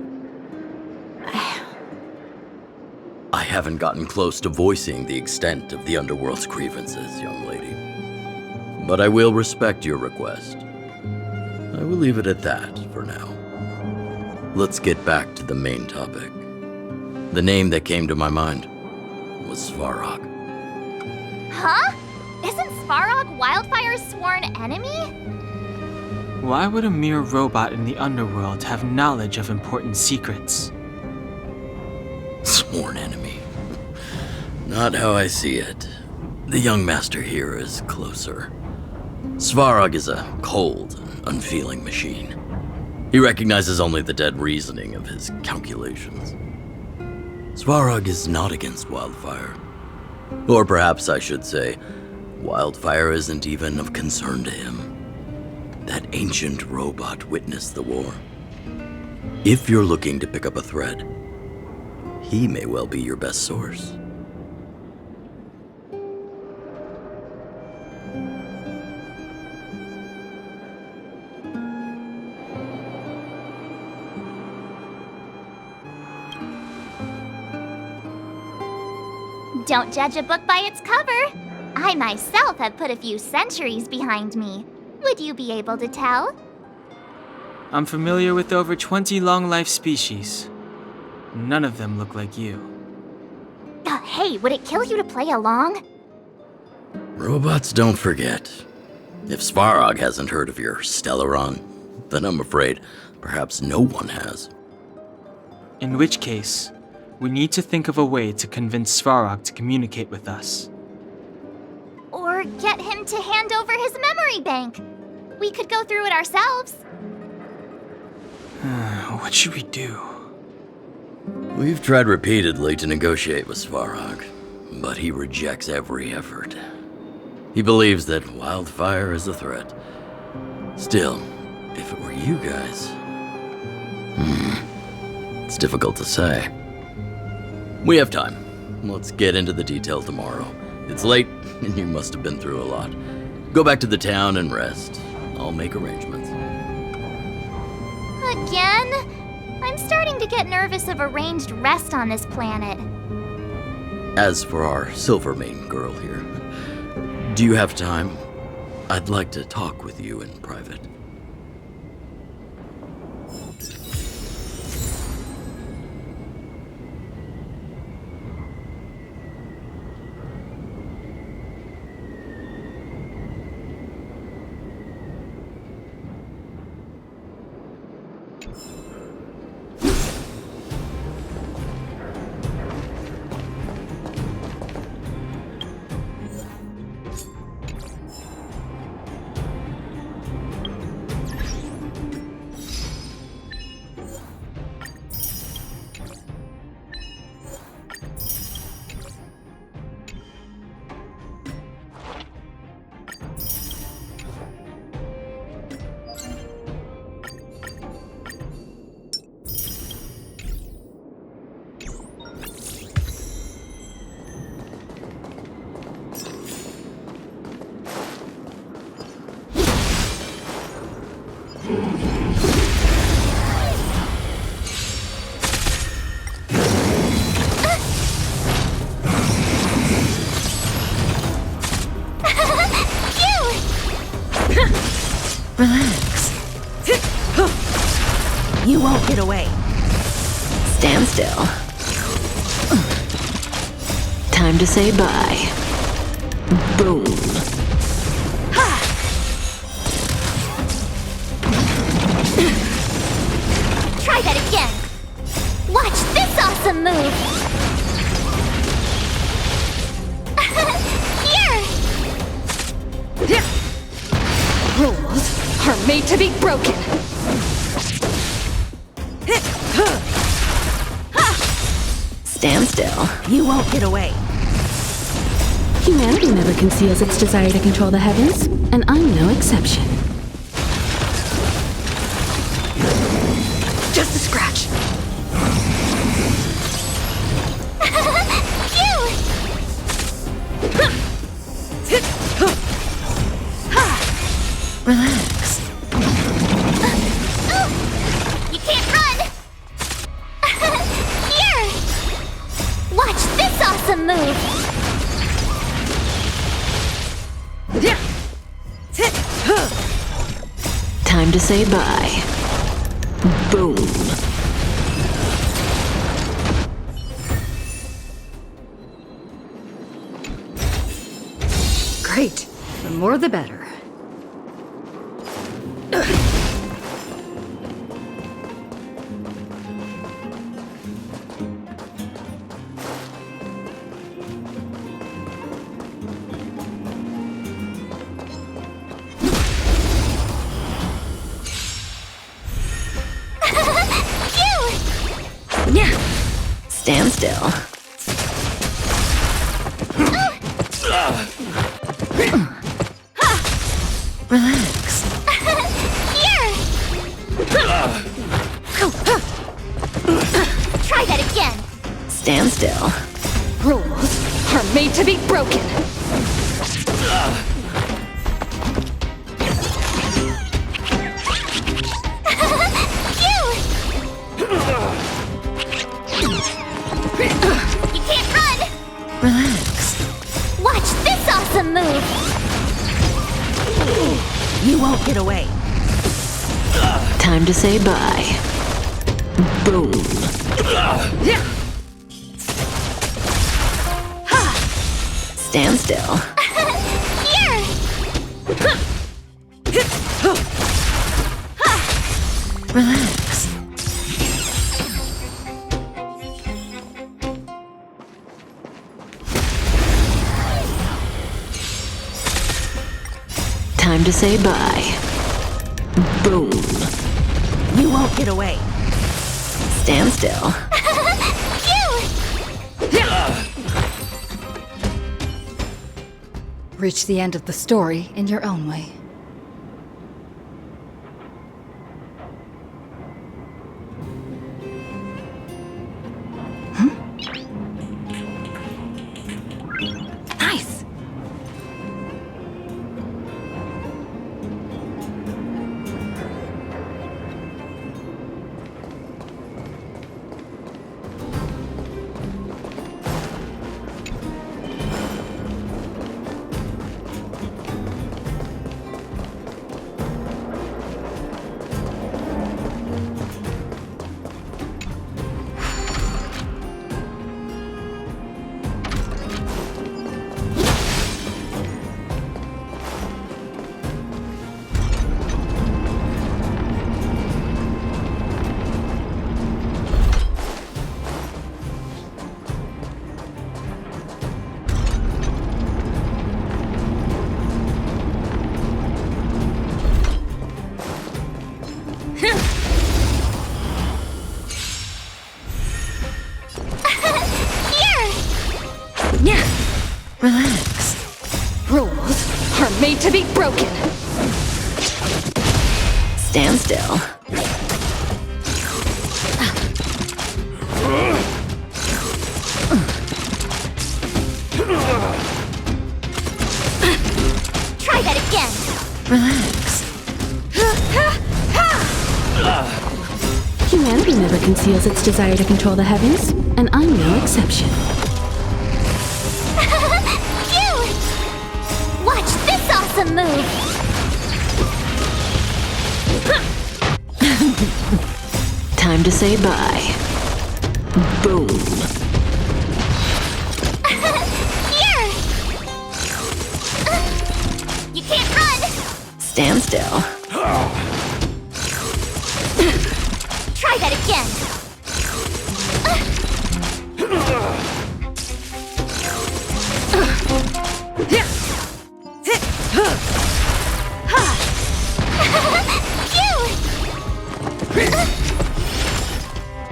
I haven't gotten close to voicing the extent of the underworld's grievances, young lady. But I will respect your request. I will leave it at that for now. Let's get back to the main topic. The name that came to my mind was Svarog. Huh? Isn't Svarog Wildfire's sworn enemy? Why would a mere robot in the underworld have knowledge of important secrets? Sworn enemy. Not how I see it. The young master here is closer. Svarog is a cold and unfeeling machine. He recognizes only the dead reasoning of his calculations. Svarog is not against Wildfire. Or perhaps I should say, Wildfire isn't even of concern to him. That ancient robot witnessed the war. If you're looking to pick up a thread, he may well be your best source. Don't judge a book by its cover. I myself have put a few centuries behind me. Would you be able to tell? I'm familiar with over 20 long-life species. None of them look like you. Hey, would it kill you to play along? Robots don't forget. If Svarog hasn't heard of your Stellasora, then I'm afraid perhaps no one has. In which case, we need to think of a way to convince Svarog to communicate with us. Or get him to hand over his memory bank. We could go through it ourselves. What should we do? We've tried repeatedly to negotiate with Svarog, but he rejects every effort. He believes that wildfire is a threat. Still, if it were you guys... It's difficult to say. We have time. Let's get into the details tomorrow. It's late, and you must have been through a lot. Go back to the town and rest. I'll make arrangements. Again? I'm starting to get nervous of arranged rest on this planet. As for our Silvermane girl here, do you have time? I'd like to talk with you in private. Relax. You won't get away. Stand still. Time to say bye. Boom. Try that again. Watch this awesome move. Here. Rules are made to be broken. Stand still. You won't get away. Humanity never conceals its desire to control the heavens, and I'm no exception. Just a scratch. Relax. You can't run. Here. Watch this awesome move. Time to say bye. Boom. Great. The more the better. Stand still. Relax. Here. Try that again. Stand still. Rules are made to be broken. You can't run. Relax. Watch this awesome move. You won't get away. Time to say bye. Boom. Stand still. Here. Relax. Time to say bye. Boom. You won't get away. Stand still. Reach the end of the story in your own way. Nice! Relax. Rules are made to be broken. Stand still. Try that again. Relax. Humanity never conceals its desire to control the heavens, and I'm no exception. Phew! Watch this awesome move! Time to say bye. Boom. Here! You can't run! Stand still. Try that again.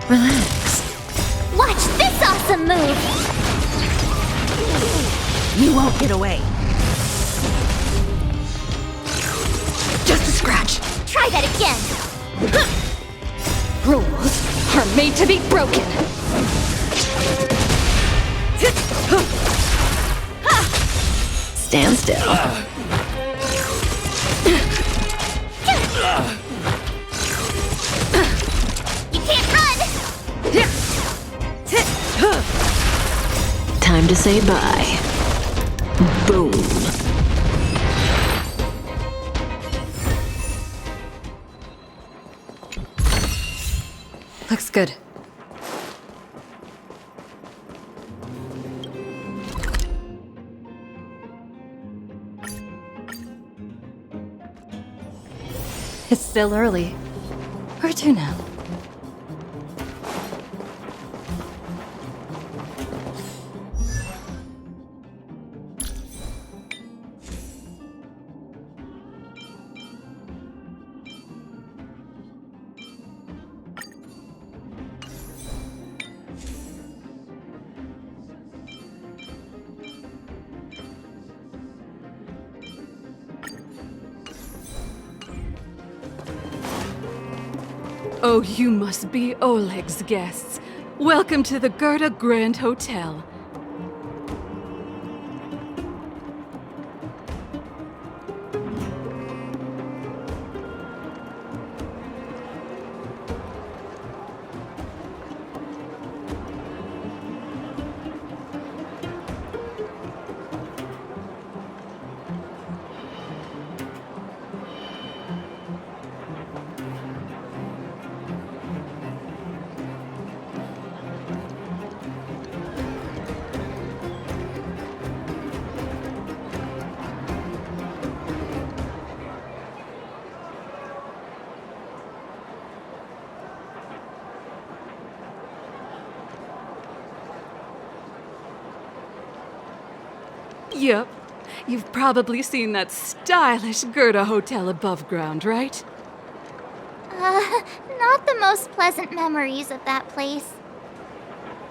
Relax. Watch this awesome move! You won't get away. Just a scratch. Try that again. Rules are made to be broken. Stand still. You can't run! Time to say bye. Boom. Looks good. It's still early. Where to now? Oh, you must be Oleg's guests. Welcome to the Gerda Grand Hotel. Yep. You've probably seen that stylish Gerda hotel above ground, right? Not the most pleasant memories of that place.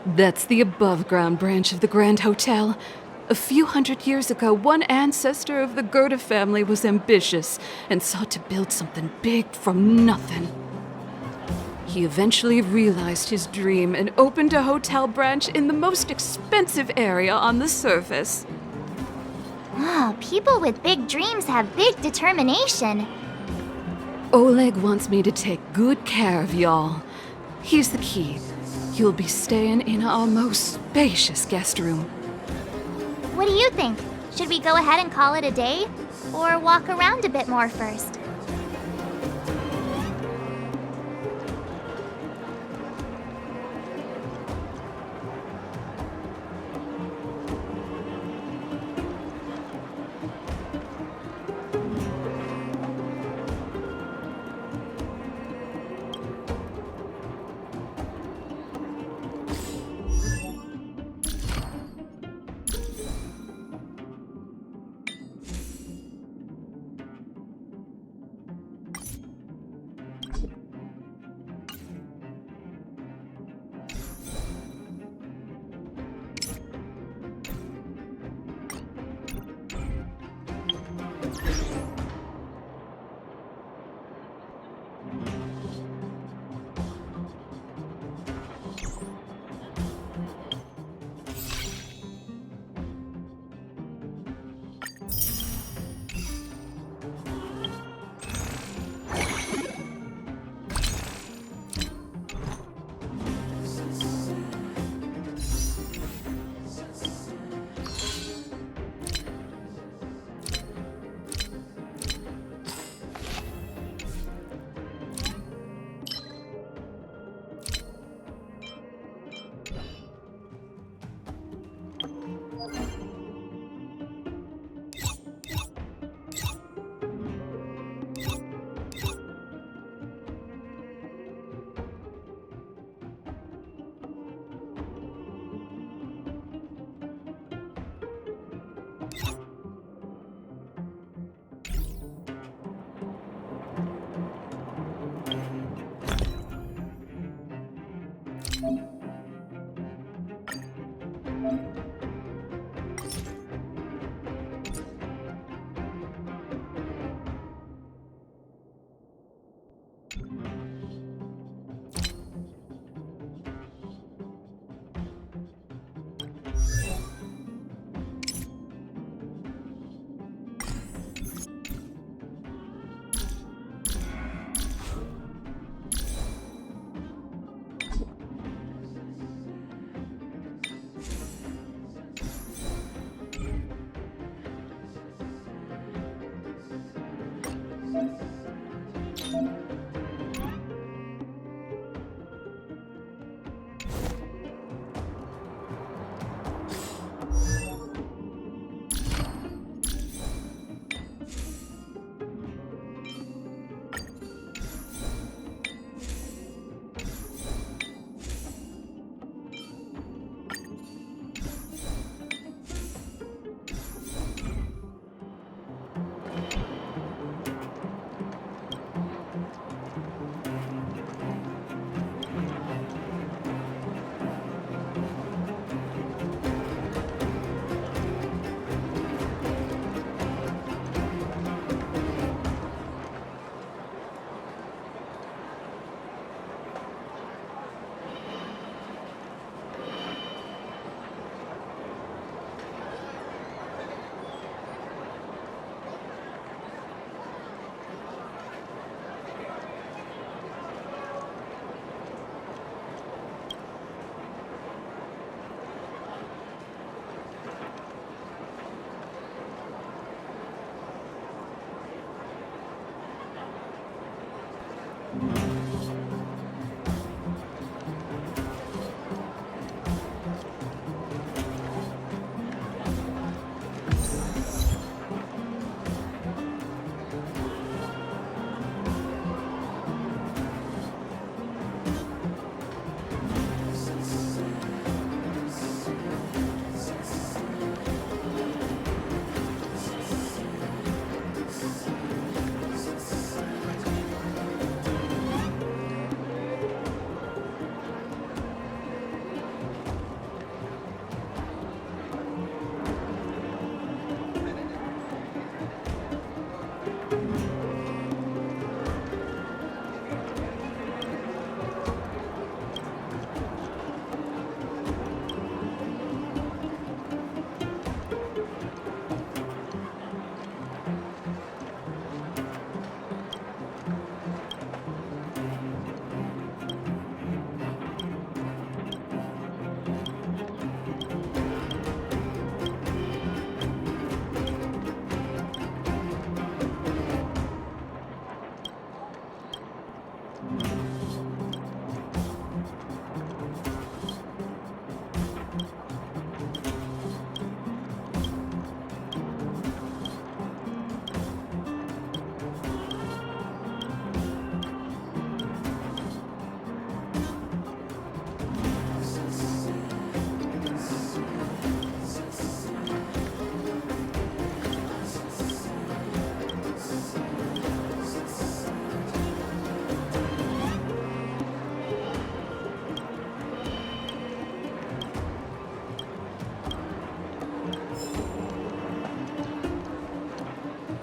That's the above-ground branch of the Grand Hotel. A few hundred years ago, one ancestor of the Gerda family was ambitious and sought to build something big from nothing. He eventually realized his dream and opened a hotel branch in the most expensive area on the surface. Oh, people with big dreams have big determination. Oleg wants me to take good care of y'all. Here's the key. You'll be staying in our most spacious guest room. What do you think? Should we go ahead and call it a day? Or walk around a bit more first?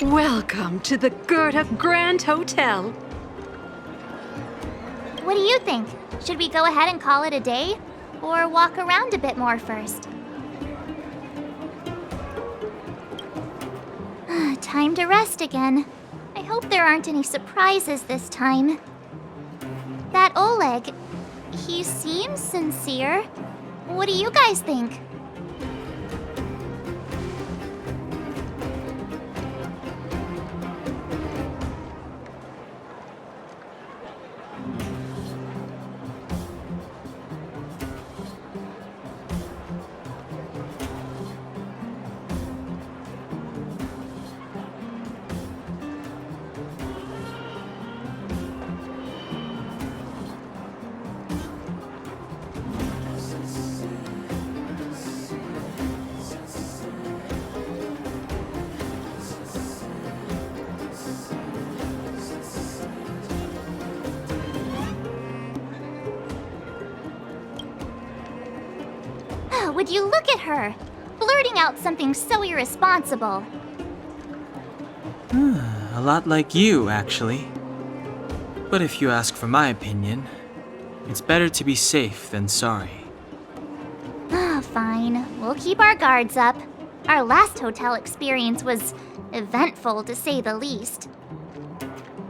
Welcome to the Gerda Grand Hotel. What do you think? Should we go ahead and call it a day? Or walk around a bit more first? Time to rest again. I hope there aren't any surprises this time. That Oleg, he seems sincere. What do you guys think? Would you look at her, blurting out something so irresponsible? A lot like you, actually. But if you ask for my opinion, it's better to be safe than sorry. Fine. We'll keep our guards up. Our last hotel experience was eventful, to say the least.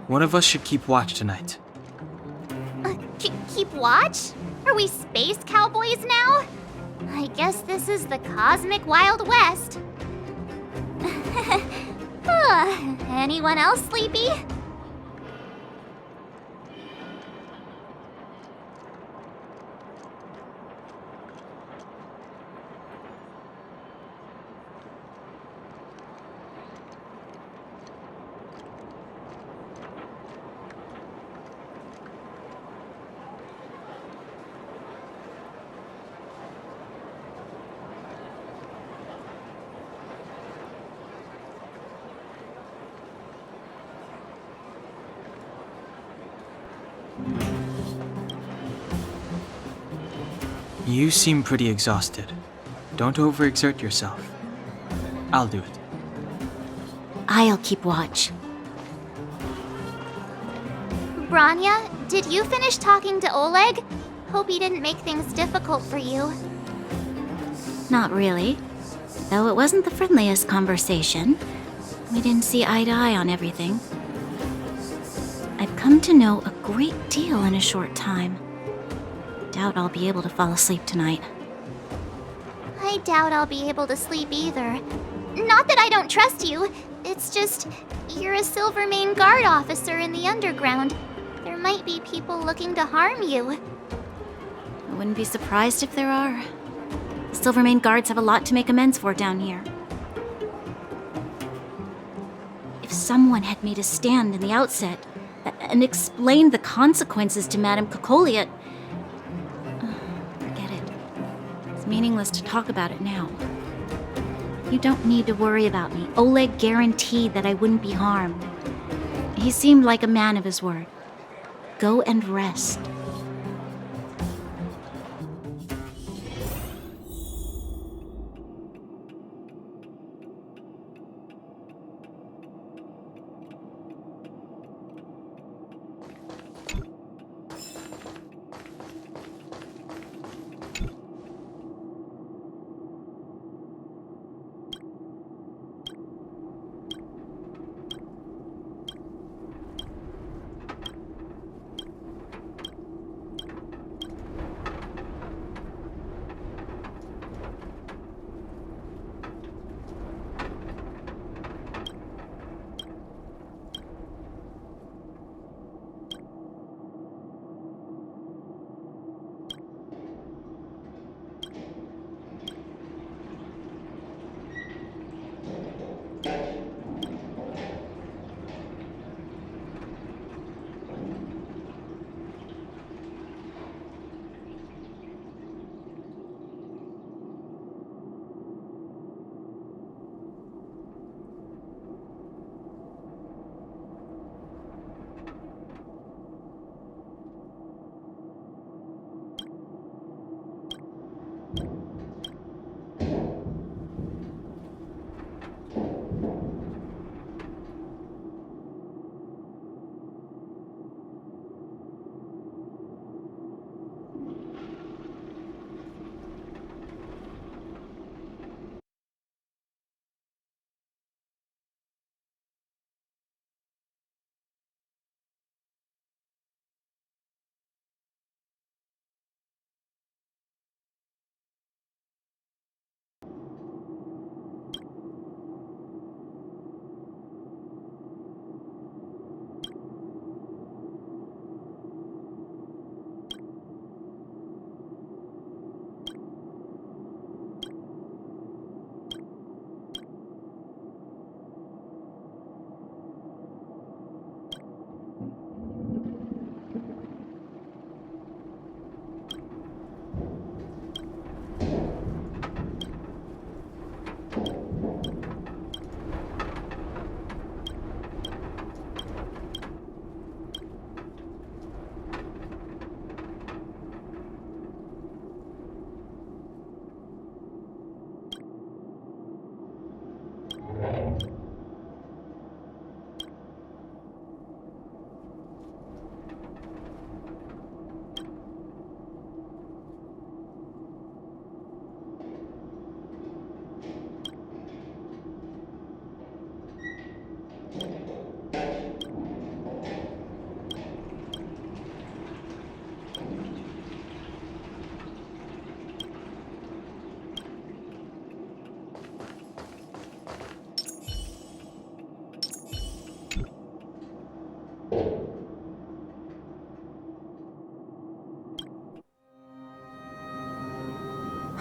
One of us should keep watch tonight. Keep watch? Are we space cowboys now? I guess this is the cosmic Wild West. Anyone else sleepy? You seem pretty exhausted. Don't overexert yourself. I'll do it. I'll keep watch. Branya, did you finish talking to Oleg? Hope he didn't make things difficult for you. Not really. Though it wasn't the friendliest conversation. We didn't see eye to eye on everything. I've come to know a great deal in a short time. Doubt I'll be able to fall asleep tonight. I doubt I'll be able to sleep either. Not that I don't trust you. It's just, you're a Silvermane Guard officer in the underground. There might be people looking to harm you. I wouldn't be surprised if there are. The Silvermane Guards have a lot to make amends for down here. If someone had made a stand in the outset and explained the consequences to Madame Cocolia, forget it. It's meaningless to talk about it now. You don't need to worry about me. Oleg guaranteed that I wouldn't be harmed. He seemed like a man of his word. Go and rest.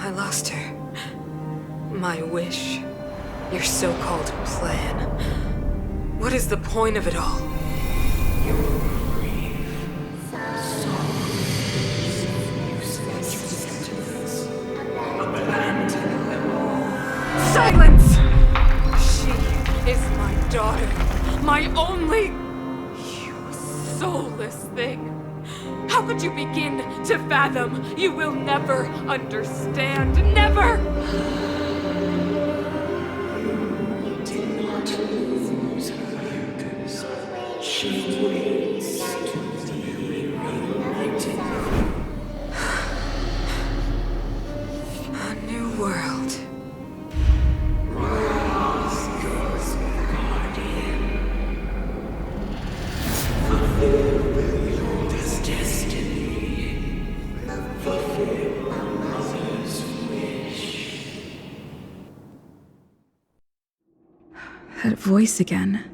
I lost her. My wish. Your so-called plan. What is the point of it all? Silence! She is my daughter. My only... You soulless thing. How could you begin to fathom? You will never understand. Never! A new world. That voice again.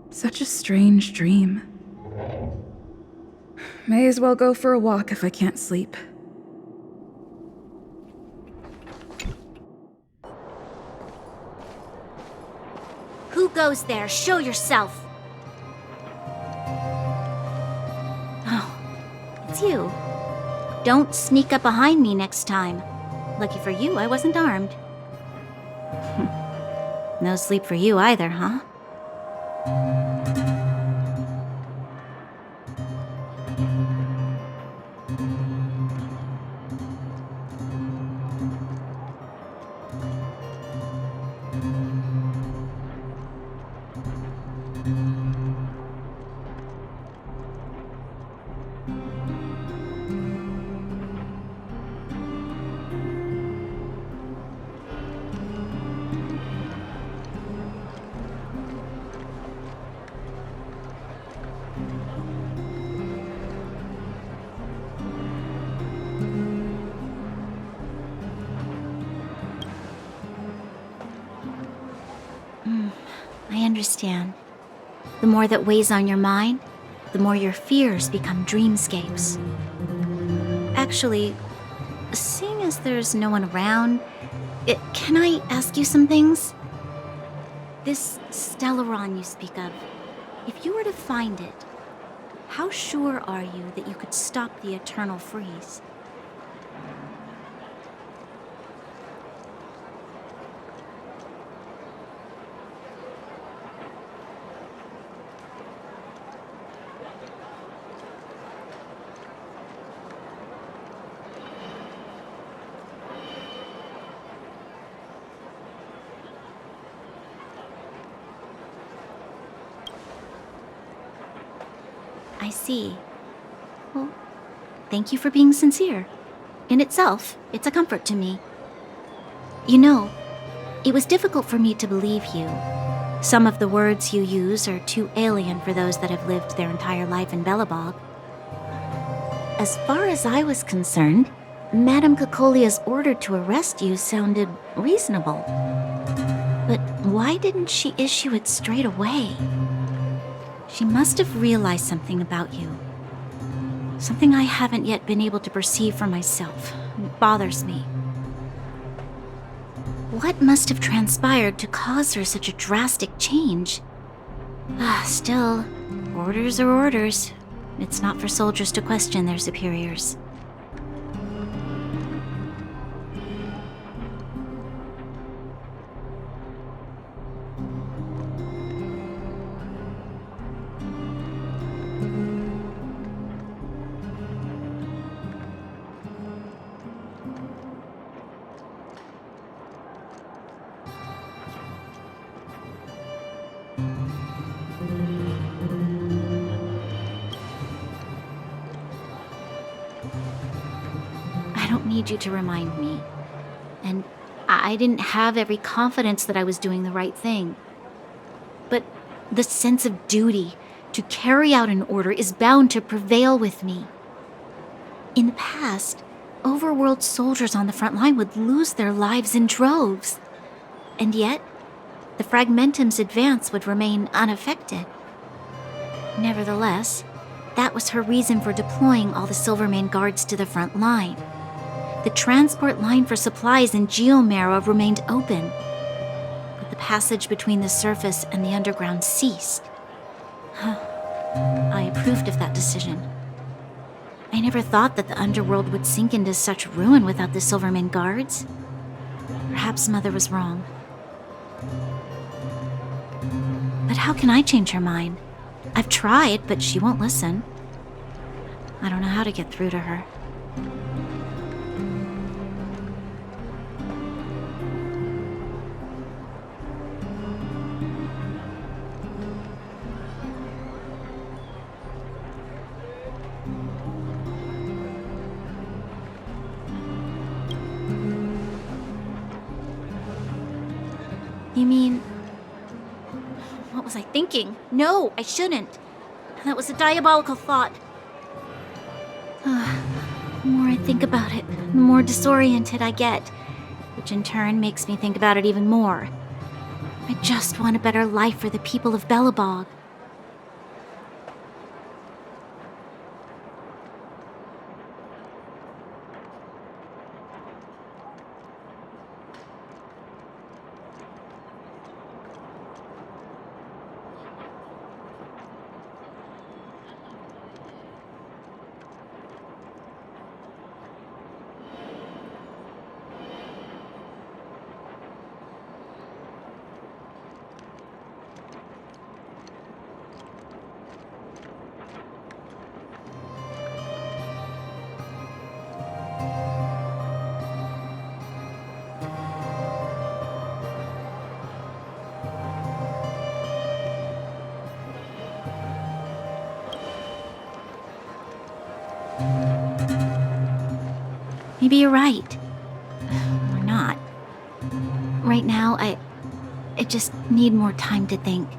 Such a strange dream. May as well go for a walk if I can't sleep. Who goes there? Show yourself! Oh, it's you. Don't sneak up behind me next time. Lucky for you, I wasn't armed. No sleep for you either, huh? I understand. The more that weighs on your mind, the more your fears become dreamscapes. Actually, seeing as there's no one around, can I ask you some things? This Stellaron you speak of, if you were to find it, how sure are you that you could stop the eternal freeze? I see. Well, thank you for being sincere. In itself, it's a comfort to me. You know, it was difficult for me to believe you. Some of the words you use are too alien for those that have lived their entire life in Belobog. As far as I was concerned, Madame Cocolia's order to arrest you sounded reasonable. But why didn't she issue it straight away? She must have realized something about you. Something I haven't yet been able to perceive for myself. It bothers me. What must have transpired to cause her such a drastic change? Still, orders are orders. It's not for soldiers to question their superiors. I don't need you to remind me. And I didn't have every confidence that I was doing the right thing. But the sense of duty to carry out an order is bound to prevail with me. In the past, overworld soldiers on the front line would lose their lives in droves. And yet, the Fragmentum's advance would remain unaffected. Nevertheless, that was her reason for deploying all the Silvermane guards to the front line. The transport line for supplies in Geomera remained open, but the passage between the surface and the underground ceased. I approved of that decision. I never thought that the underworld would sink into such ruin without the Silverman guards. Perhaps Mother was wrong. But how can I change her mind? I've tried, but she won't listen. I don't know how to get through to her. You mean... What was I thinking? No, I shouldn't. That was a diabolical thought. The more I think about it, the more disoriented I get, which in turn makes me think about it even more. I just want a better life for the people of Belobog. Maybe you're right. Or not. Right now, I just need more time to think.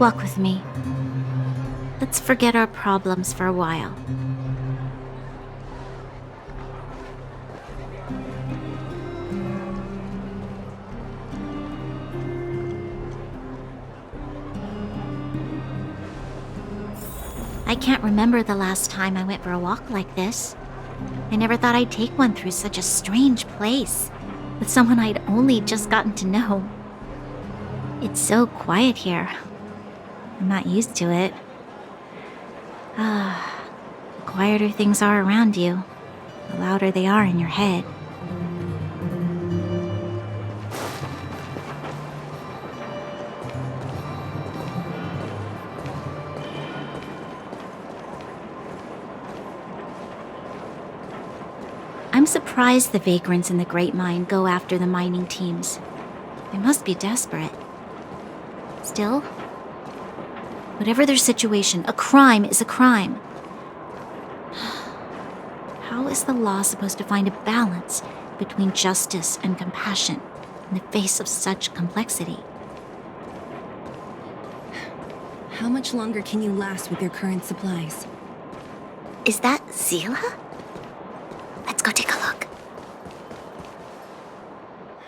Walk with me. Let's forget our problems for a while. I can't remember the last time I went for a walk like this. I never thought I'd take one through such a strange place, with someone I'd only just gotten to know. It's so quiet here. I'm not used to it. The quieter things are around you, the louder they are in your head. I'm surprised the vagrants in the Great Mine go after the mining teams. They must be desperate. Still, whatever their situation, a crime is a crime. How is the law supposed to find a balance between justice and compassion in the face of such complexity? How much longer can you last with your current supplies? Is that Zila? Let's go take a look.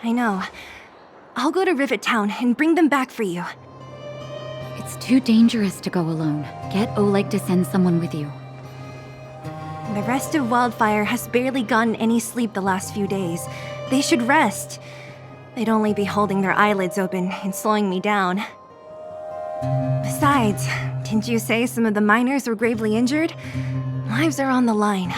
I know. I'll go to Rivet Town and bring them back for you. It's too dangerous to go alone. Get Oleg to send someone with you. The rest of Wildfire has barely gotten any sleep the last few days. They should rest. They'd only be holding their eyelids open and slowing me down. Besides, didn't you say some of the miners were gravely injured? Lives are on the line.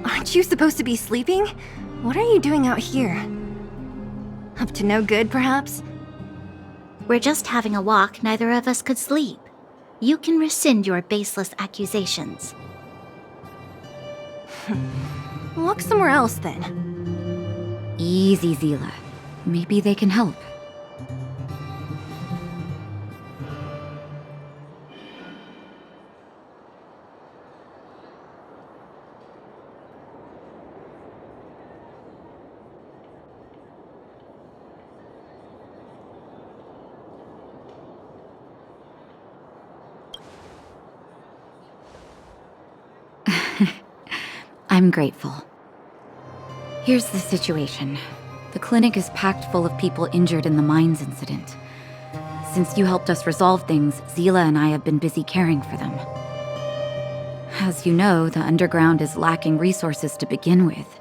Aren't you supposed to be sleeping? What are you doing out here? Up to no good, perhaps? We're just having a walk. Neither of us could sleep. You can rescind your baseless accusations. Walk somewhere else, then. Easy, Zila. Maybe they can help. I'm grateful. Here's the situation. The clinic is packed full of people injured in the mines incident. Since you helped us resolve things, Zila and I have been busy caring for them. As you know, the underground is lacking resources to begin with.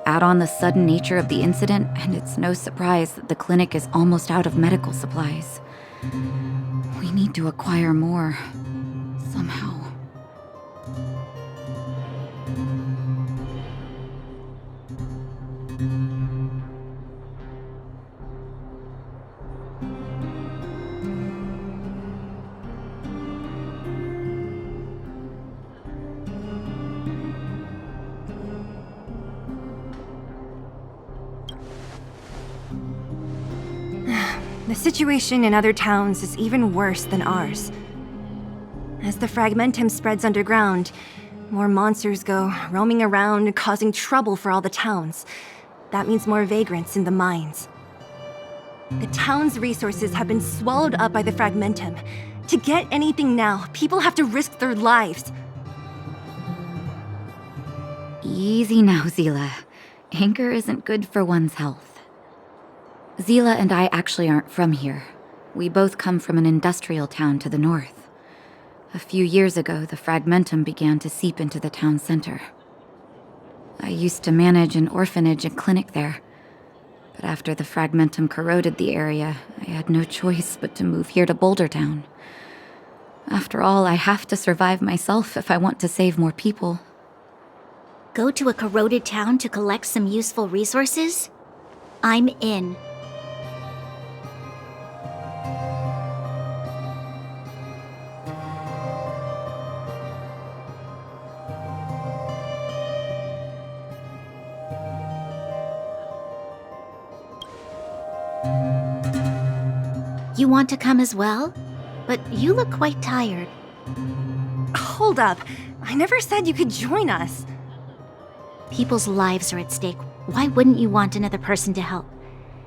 Add on the sudden nature of the incident, and it's no surprise that the clinic is almost out of medical supplies. We need to acquire more, somehow. The situation in other towns is even worse than ours. As the fragmentum spreads underground, more monsters go roaming around, causing trouble for all the towns. That means more vagrants in the mines. The town's resources have been swallowed up by the fragmentum. To get anything now, people have to risk their lives. Easy now, Zila. Anger isn't good for one's health. Zila and I actually aren't from here. We both come from an industrial town to the north. A few years ago, the fragmentum began to seep into the town center. I used to manage an orphanage and clinic there. But after the fragmentum corroded the area, I had no choice but to move here to Boulder Town. After all, I have to survive myself if I want to save more people. Go to a corroded town to collect some useful resources? I'm in. You want to come as well? But you look quite tired. Hold up. I never said you could join us. People's lives are at stake. Why wouldn't you want another person to help?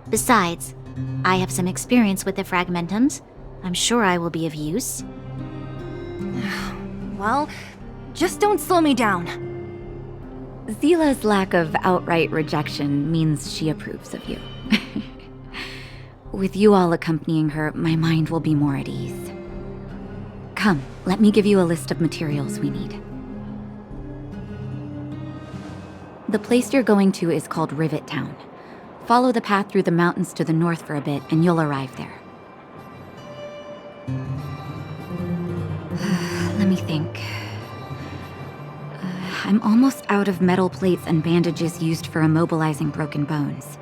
Besides, I have some experience with the fragmentums. I'm sure I will be of use. Well, just don't slow me down. Zila's lack of outright rejection means she approves of you. With you all accompanying her, my mind will be more at ease. Come, let me give you a list of materials we need. The place you're going to is called Rivet Town. Follow the path through the mountains to the north for a bit, and you'll arrive there. Let me think. I'm almost out of metal plates and bandages used for immobilizing broken bones.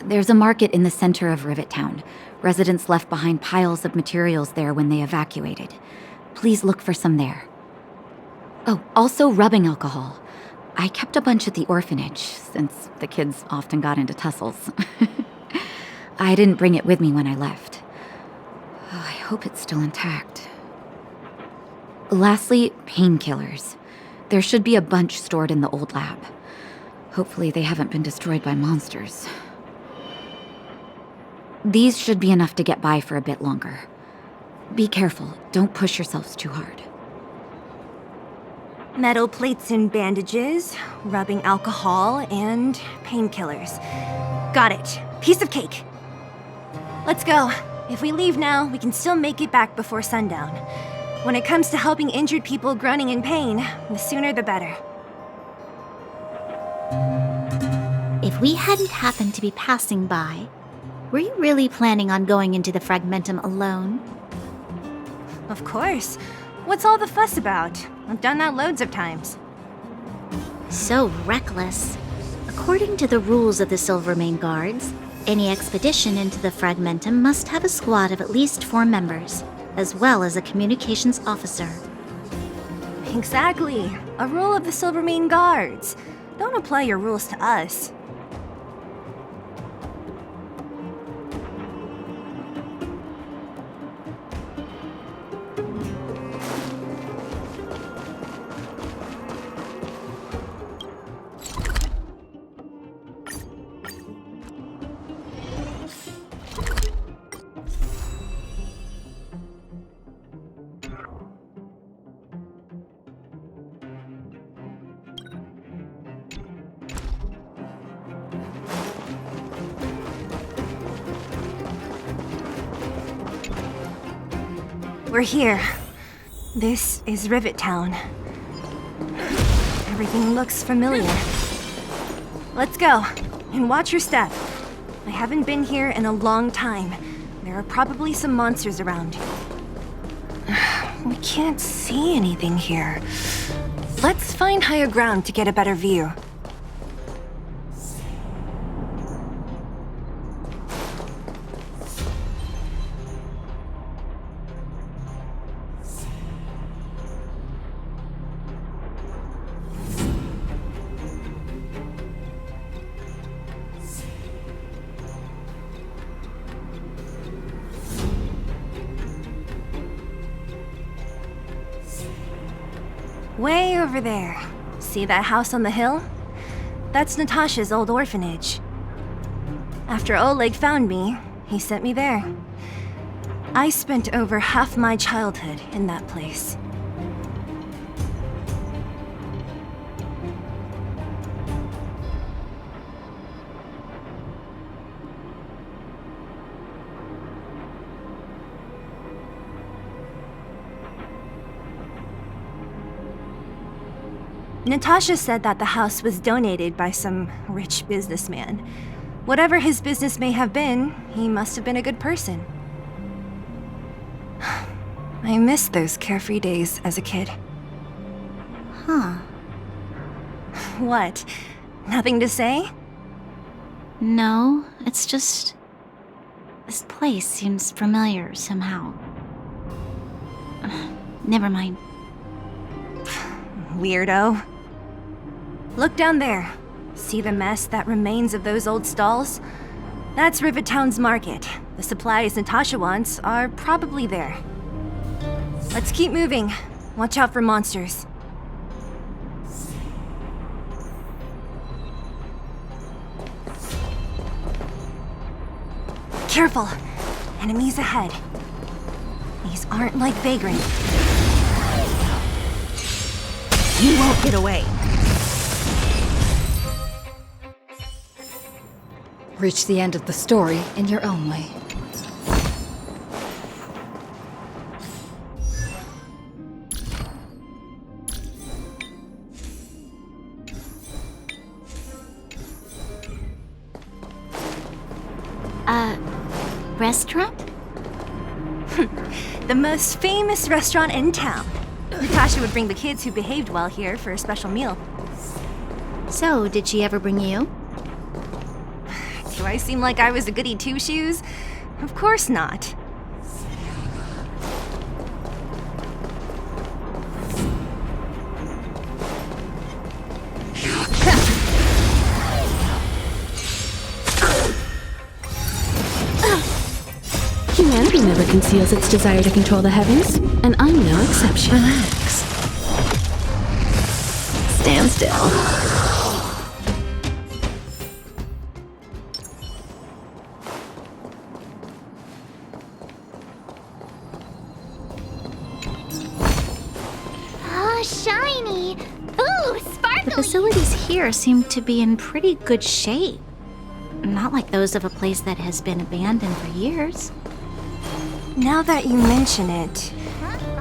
There's a market in the center of Rivet Town. Residents left behind piles of materials there when they evacuated. Please look for some there. Oh, also rubbing alcohol. I kept a bunch at the orphanage, since the kids often got into tussles. I didn't bring it with me when I left. Oh, I hope it's still intact. Lastly, painkillers. There should be a bunch stored in the old lab. Hopefully they haven't been destroyed by monsters. These should be enough to get by for a bit longer. Be careful, don't push yourselves too hard. Metal plates and bandages, rubbing alcohol, and painkillers. Got it. Piece of cake. Let's go. If we leave now, we can still make it back before sundown. When it comes to helping injured people groaning in pain, the sooner the better. If we hadn't happened to be passing by, were you really planning on going into the fragmentum alone? Of course. What's all the fuss about? I've done that loads of times. So reckless. According to the rules of the Silvermane Guards, any expedition into the fragmentum must have a squad of at least 4 members, as well as a communications officer. Exactly. A rule of the Silvermane Guards. Don't apply your rules to us. We're here. This is Rivet Town. Everything looks familiar. Let's go, and watch your step. I haven't been here in a long time. There are probably some monsters around. We can't see anything here. Let's find higher ground to get a better view. Way over there. See that house on the hill? That's Natasha's old orphanage. After Oleg found me, he sent me there. I spent over half my childhood in that place. Natasha said that the house was donated by some rich businessman. Whatever his business may have been, he must have been a good person. I miss those carefree days as a kid. Huh. What? Nothing to say? No, it's just... this place seems familiar somehow. Never mind. Weirdo. Look down there. See the mess that remains of those old stalls? That's Rivet Town's market. The supplies Natasha wants are probably there. Let's keep moving. Watch out for monsters. Careful! Enemies ahead. These aren't like Vagrant. You won't get away. Reach the end of the story in your own way. Restaurant? The most famous restaurant in town. Natasha would bring the kids who behaved well here for a special meal. So, did she ever bring you? Do I seem like I was a goody two-shoes? Of course not. Humanity never conceals its desire to control the heavens, and I'm no exception. Relax. Stand still. Oh, shiny! Ooh, sparkly! The facilities here seem to be in pretty good shape. Not like those of a place that has been abandoned for years. Now that you mention it,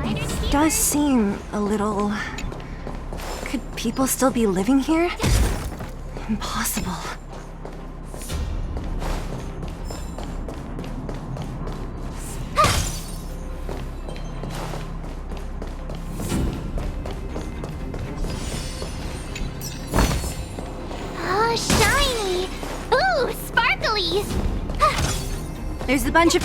it does seem a little... Could people still be living here? Impossible. Oh, shiny! Ooh, sparkly! There's a bunch of...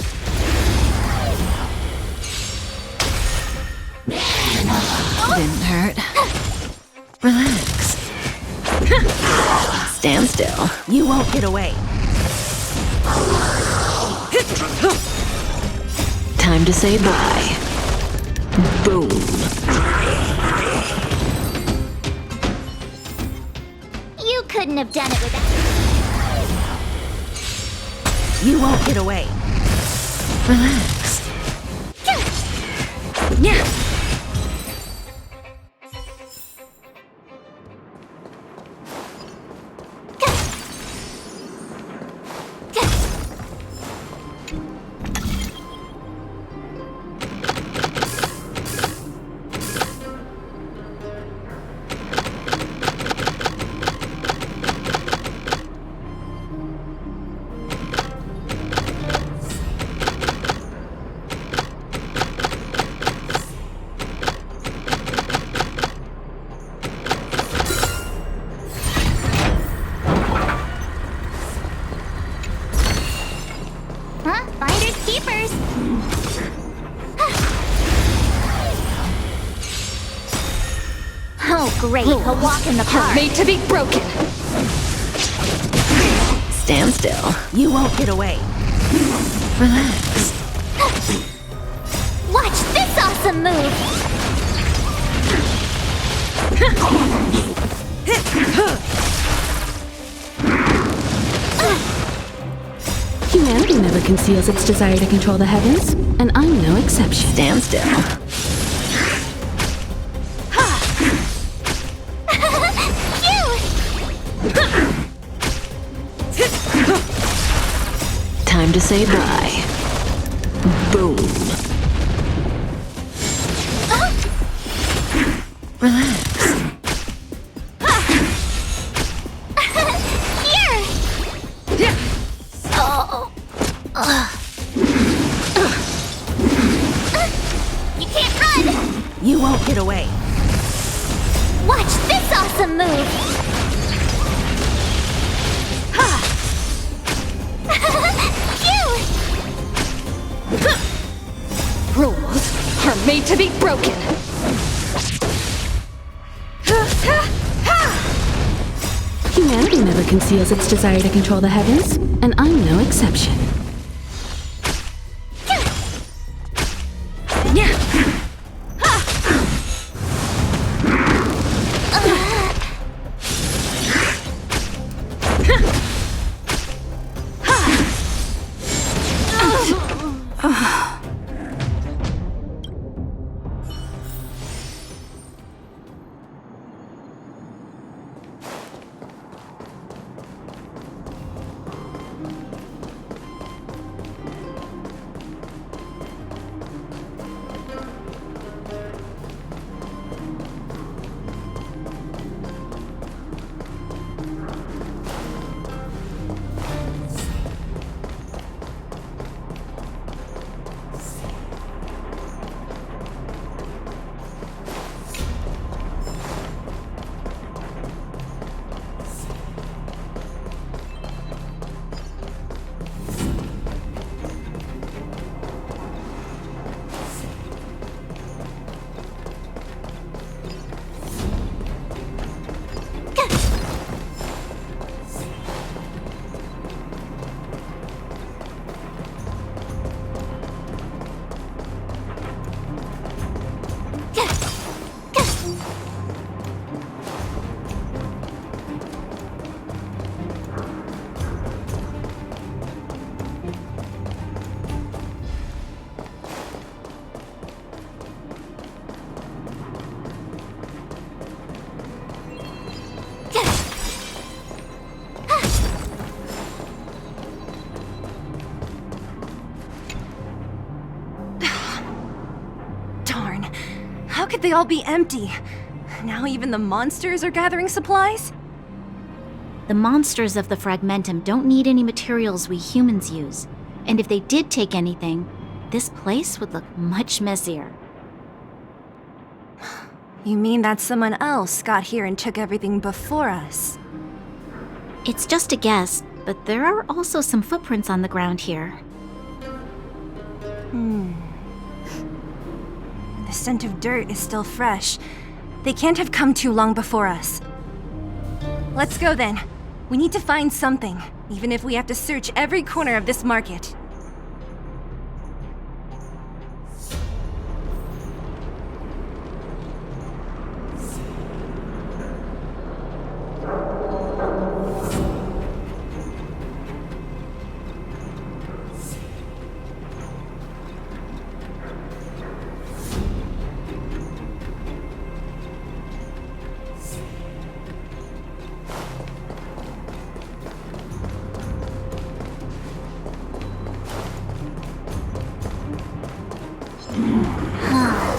Didn't hurt. Relax. Stand still. You won't get away. Time to say bye. Boom. You couldn't have done it without... You won't get away. Relax. Yeah. great, a walk in the park. Made to be broken. Stand still. You won't get away. Relax. Watch this awesome move! Humanity never conceals its desire to control the heavens, and I'm no exception. Stand still. Time to say bye. Boom. Relax. Here! Oh. You can't run! You won't get away. Watch this awesome move! Rules are made to be broken. Humanity never conceals its desire to control the heavens, and I'm no exception. How could they all be empty? Now even the monsters are gathering supplies? The monsters of the Fragmentum don't need any materials we humans use. And if they did take anything, this place would look much messier. You mean that someone else got here and took everything before us? It's just a guess, but there are also some footprints on the ground here. The scent of dirt is still fresh. They can't have come too long before us. Let's go then. We need to find something, even if we have to search every corner of this market.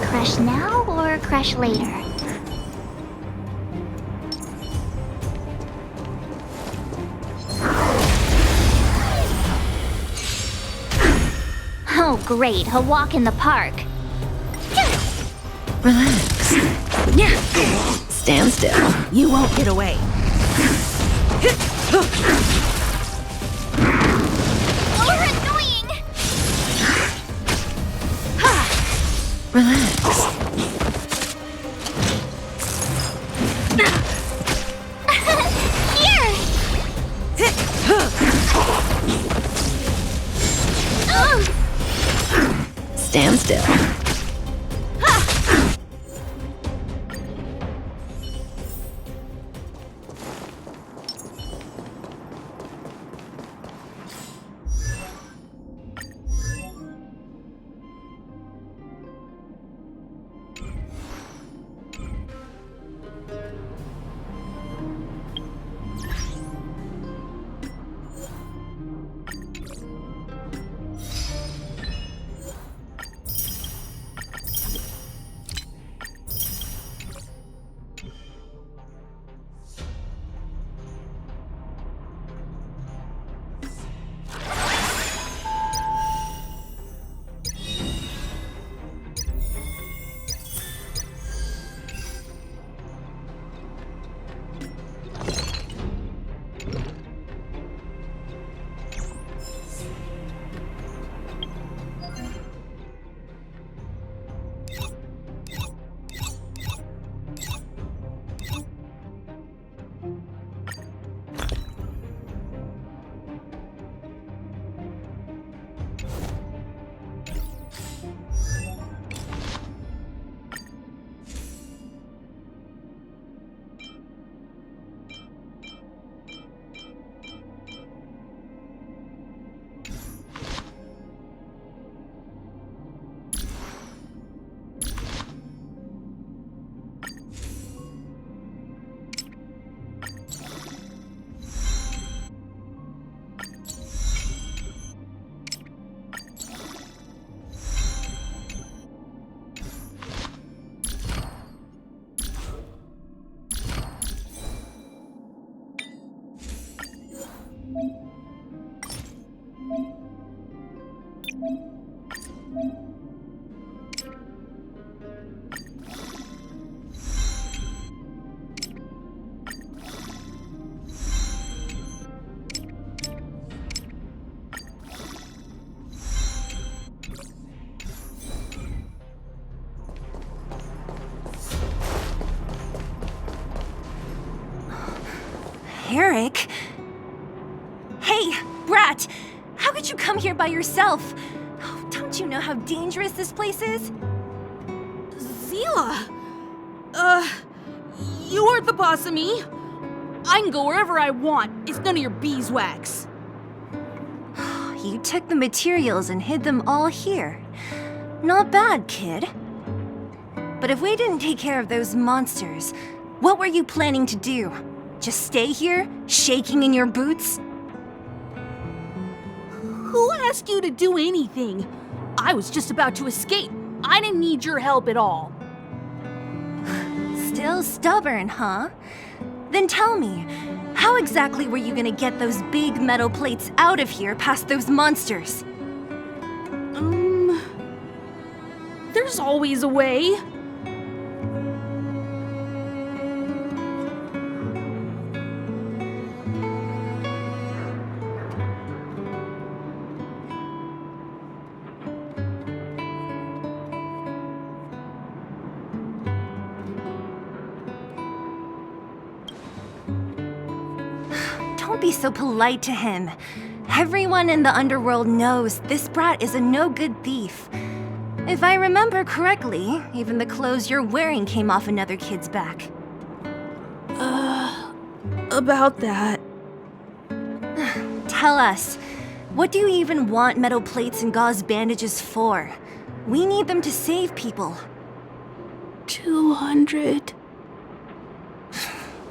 Crush now or crush later? Oh great, a walk in the park. Relax. Stand still. You won't get away. You're annoying! Relax. standstill. Eric? Hey, Brat! How could you come here by yourself? Oh, don't you know how dangerous this place is? Zila! You aren't the boss of me. I can go wherever I want. It's none of your beeswax. You took the materials and hid them all here. Not bad, kid. But if we didn't take care of those monsters, what were you planning to do? Just stay here, shaking in your boots? Who asked you to do anything? I was just about to escape. I didn't need your help at all. Still stubborn, huh? Then tell me, how exactly were you gonna get those big metal plates out of here past those monsters? There's always a way. Don't be so polite to him. Everyone in the underworld knows this brat is a no-good thief. If I remember correctly, even the clothes you're wearing came off another kid's back. About that. Tell us, what do you even want metal plates and gauze bandages for? We need them to save people. 200.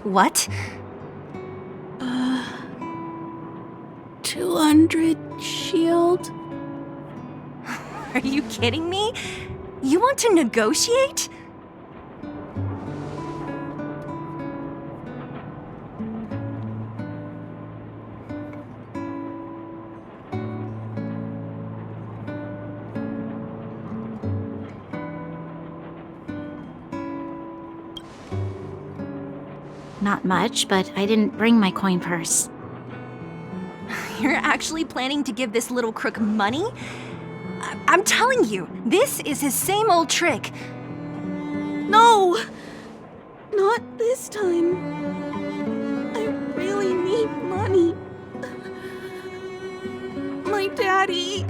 What? 200 shield. Are you kidding me? You want to negotiate? Not much, but I didn't bring my coin purse. You're actually planning to give this little crook money? I'm telling you, this is his same old trick. No! Not this time. I really need money. My daddy.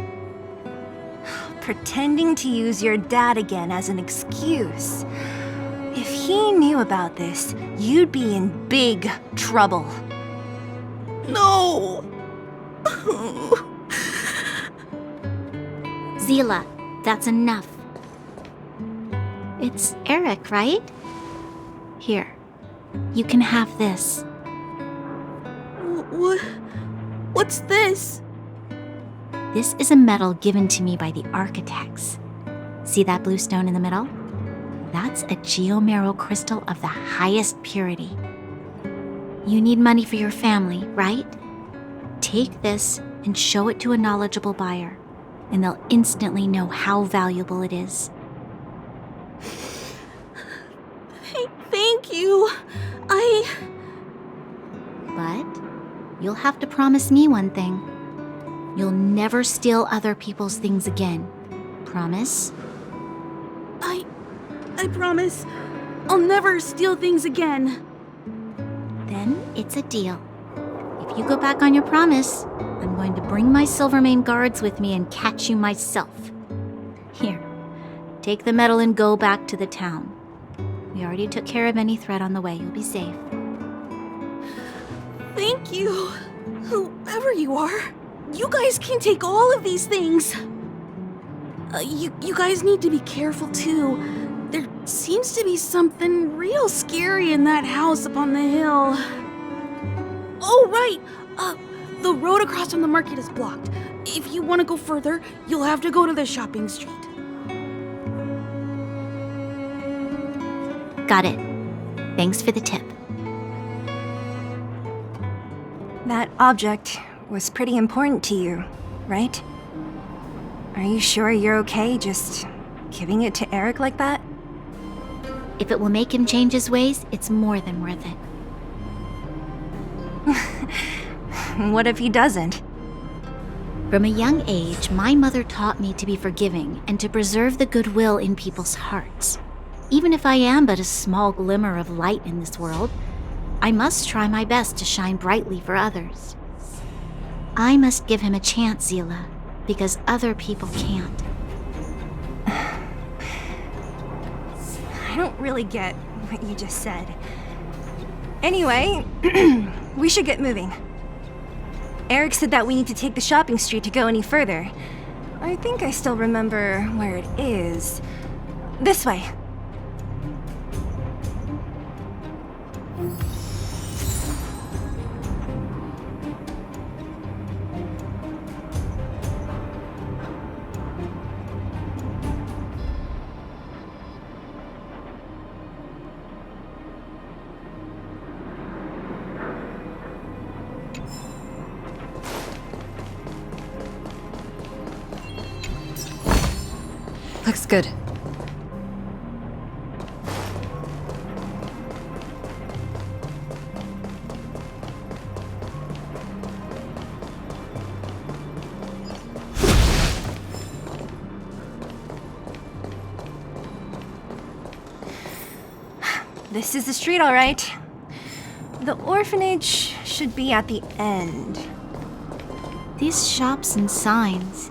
pretending to use your dad again as an excuse. If he knew about this, you'd be in big trouble. No! Zila, that's enough. It's Eric, right? Here, you can have this. What's this? This is a medal given to me by the architects. See that blue stone in the middle? That's a geomarrow crystal of the highest purity. You need money for your family, right? Take this and show it to a knowledgeable buyer, and they'll instantly know how valuable it is. Thank you. But you'll have to promise me one thing. You'll never steal other people's things again. Promise? I promise. I'll never steal things again. Then it's a deal. If you go back on your promise, I'm going to bring my Silvermane guards with me and catch you myself. Here, take the medal and go back to the town. We already took care of any threat on the way. You'll be safe. Thank you. Whoever you are, you guys can take all of these things. You guys need to be careful too. There seems to be something real scary in that house up on the hill. Oh, right. The road across from the market is blocked. If you want to go further, you'll have to go to the shopping street. Got it. Thanks for the tip. That object was pretty important to you, right? Are you sure you're okay just giving it to Eric like that? If it will make him change his ways, it's more than worth it. What if he doesn't? From a young age, my mother taught me to be forgiving and to preserve the goodwill in people's hearts. Even if I am but a small glimmer of light in this world, I must try my best to shine brightly for others. I must give him a chance, Zila, because other people can't. I don't really get what you just said. Anyway, we should get moving. Eric said that we need to take the shopping street to go any further. I think I still remember where it is. This way. Looks good. This is the street, all right. The orphanage should be at the end. These shops and signs,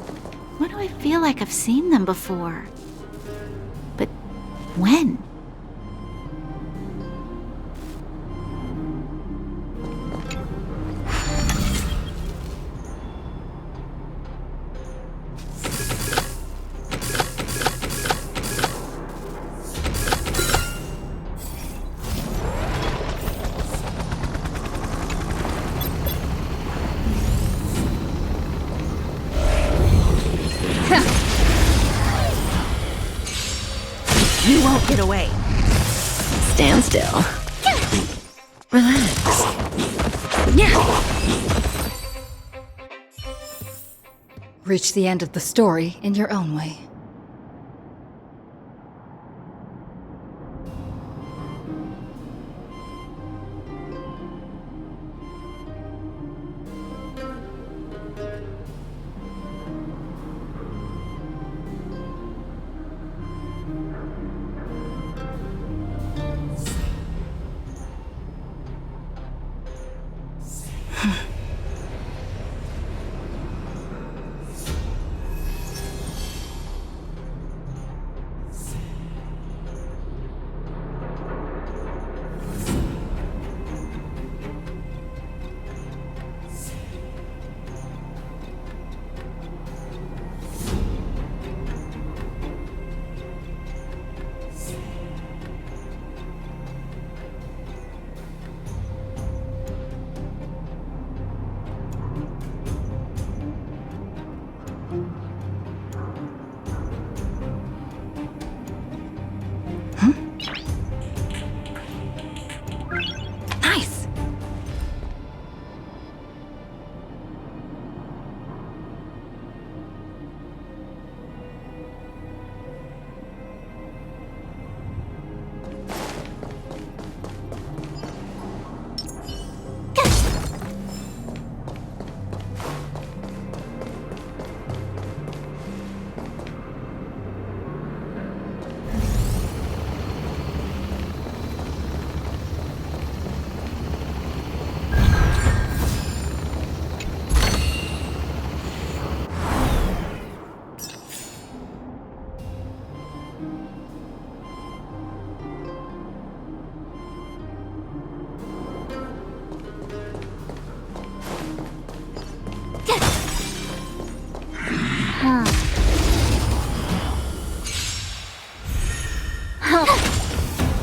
why do I feel like I've seen them before? But when? You won't get away. Stand still. Relax. Reach the end of the story in your own way.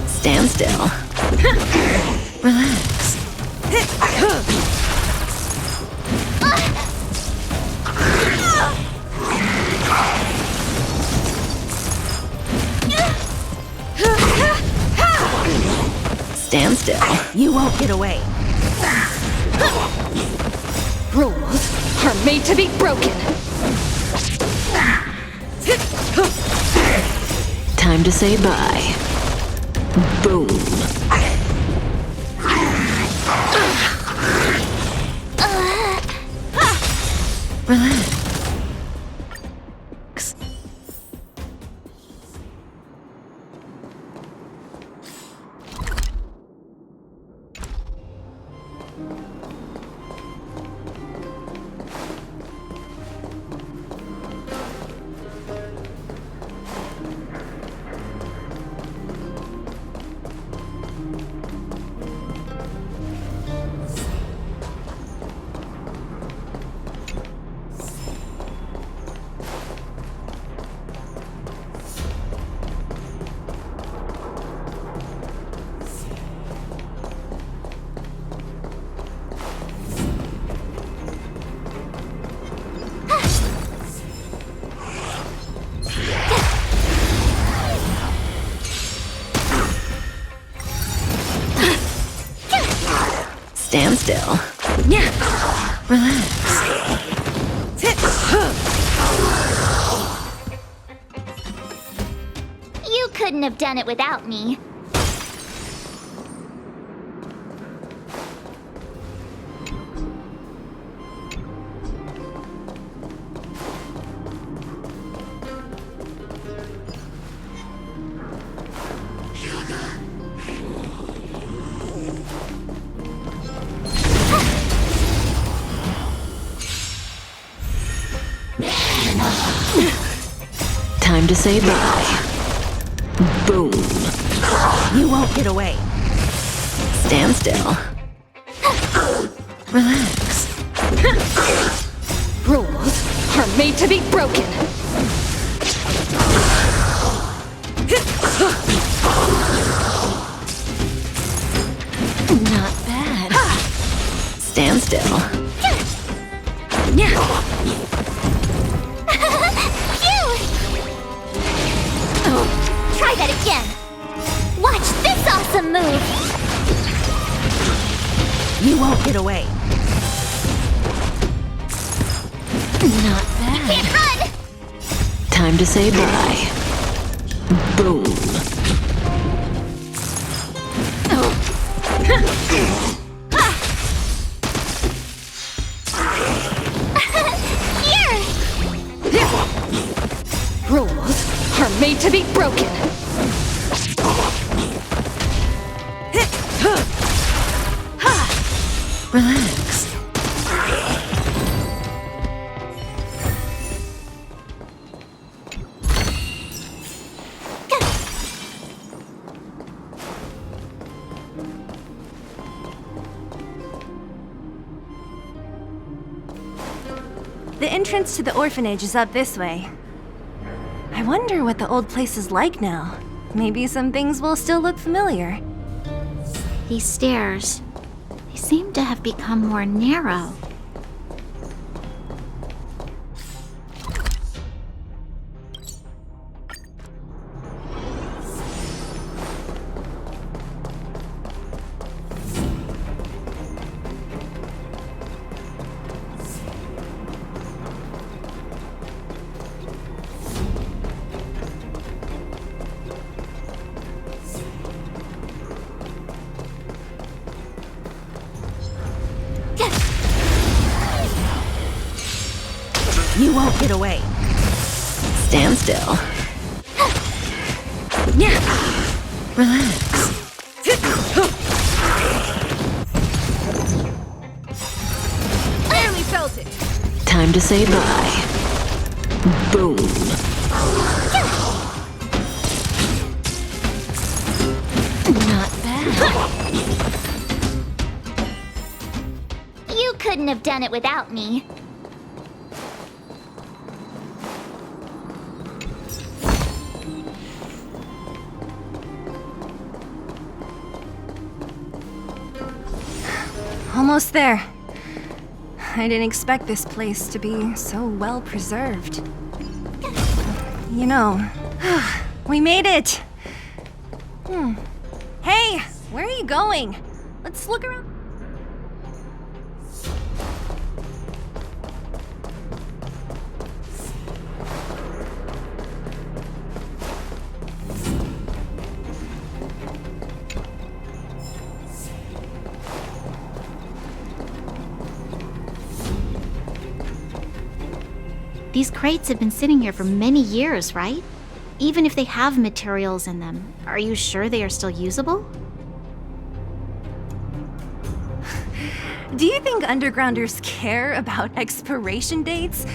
Stand still. Relax. Stand still. You won't get away. Rules are made to be broken. Time to say bye. Boom. Relax. Stand still. Relax. You couldn't have done it without me. Time to say bye. Boom. You won't get away. Stand still. Relax. Rules are made to be broken. Not bad. Stand still. Try that again. Watch this awesome move. You won't get away. Not bad. Can't run. Time to say bye. Boom. Rules are made to be broken. Relax. The entrance to the orphanage is up this way. I wonder what the old place is like now. Maybe some things will still look familiar. These stairs, they seem to have become more narrow. You won't get away. Stand still. Relax. Barely felt it. Time to say bye. Boom. Not bad. You couldn't have done it without me. Almost there. I didn't expect this place to be so well preserved. You know, we made it! Hey, where are you going? Let's look around. These crates have been sitting here for many years, right? Even if they have materials in them, are you sure they are still usable? Do you think undergrounders care about expiration dates?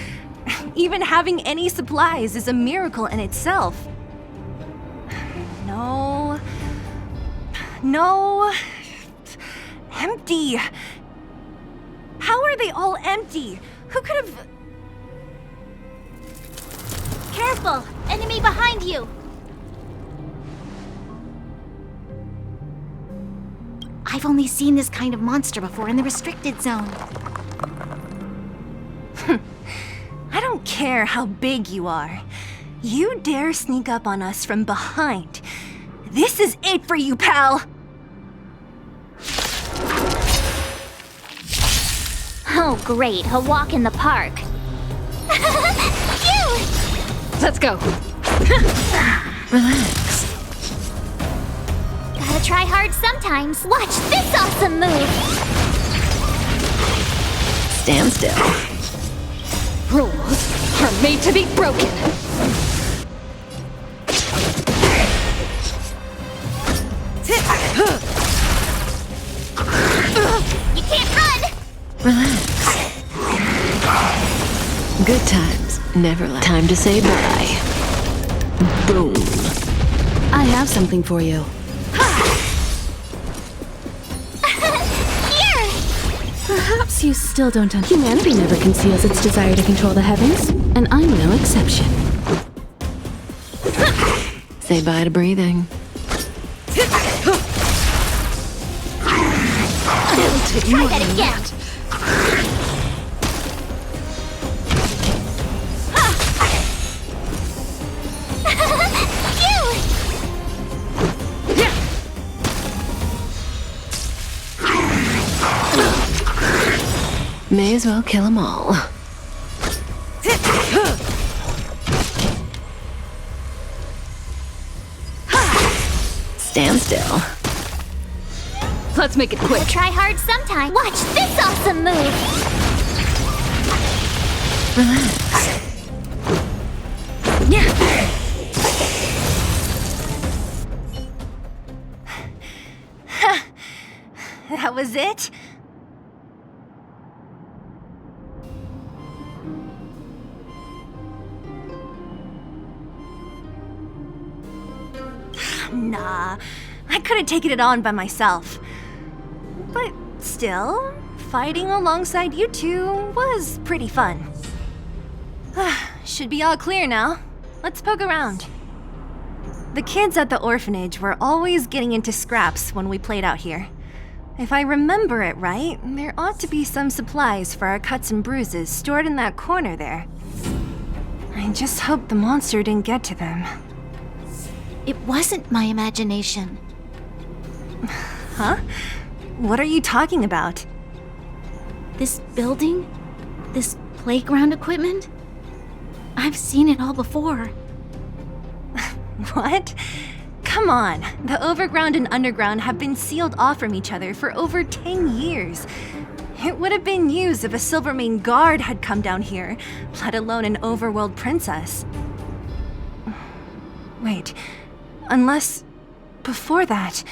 Even having any supplies is a miracle in itself. No. No. Empty. How are they all empty? Who could have... Careful! Enemy behind you! I've only seen this kind of monster before in the restricted zone. I don't care how big you are. You dare sneak up on us from behind. This is it for you, pal! Oh great, a walk in the park. Phew! Let's go. Relax. Gotta try hard sometimes. Watch this awesome move! Stand still. Rules are made to be broken. You can't run! Relax. Good times never last. Time to say bye. Boom. I have something for you. Here! Perhaps you still don't understand. Humanity never conceals its desire to control the heavens, and I'm no exception. Say bye to breathing. Try that again! May as well kill them all. Stand still. Let's make it quick. Gotta try hard sometime. Watch this awesome move! Relax. That was it? Nah, I could have taken it on by myself. But still, fighting alongside you two was pretty fun. Should be all clear now. Let's poke around. The kids at the orphanage were always getting into scraps when we played out here. If I remember it right, there ought to be some supplies for our cuts and bruises stored in that corner there. I just hope the monster didn't get to them. It wasn't my imagination. Huh? What are you talking about? This building? This playground equipment? I've seen it all before. What? Come on, the overground and underground have been sealed off from each other for over 10 years. It would have been used if a Silvermane guard had come down here, let alone an overworld princess. Wait, unless before that...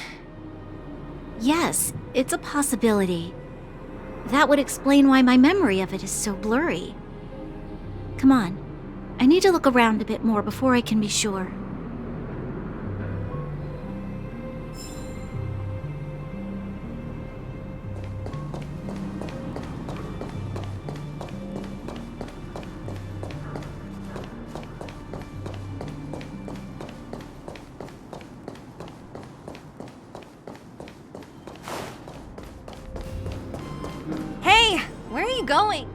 Yes, it's a possibility. That would explain why my memory of it is so blurry. Come on, I need to look around a bit more before I can be sure. going?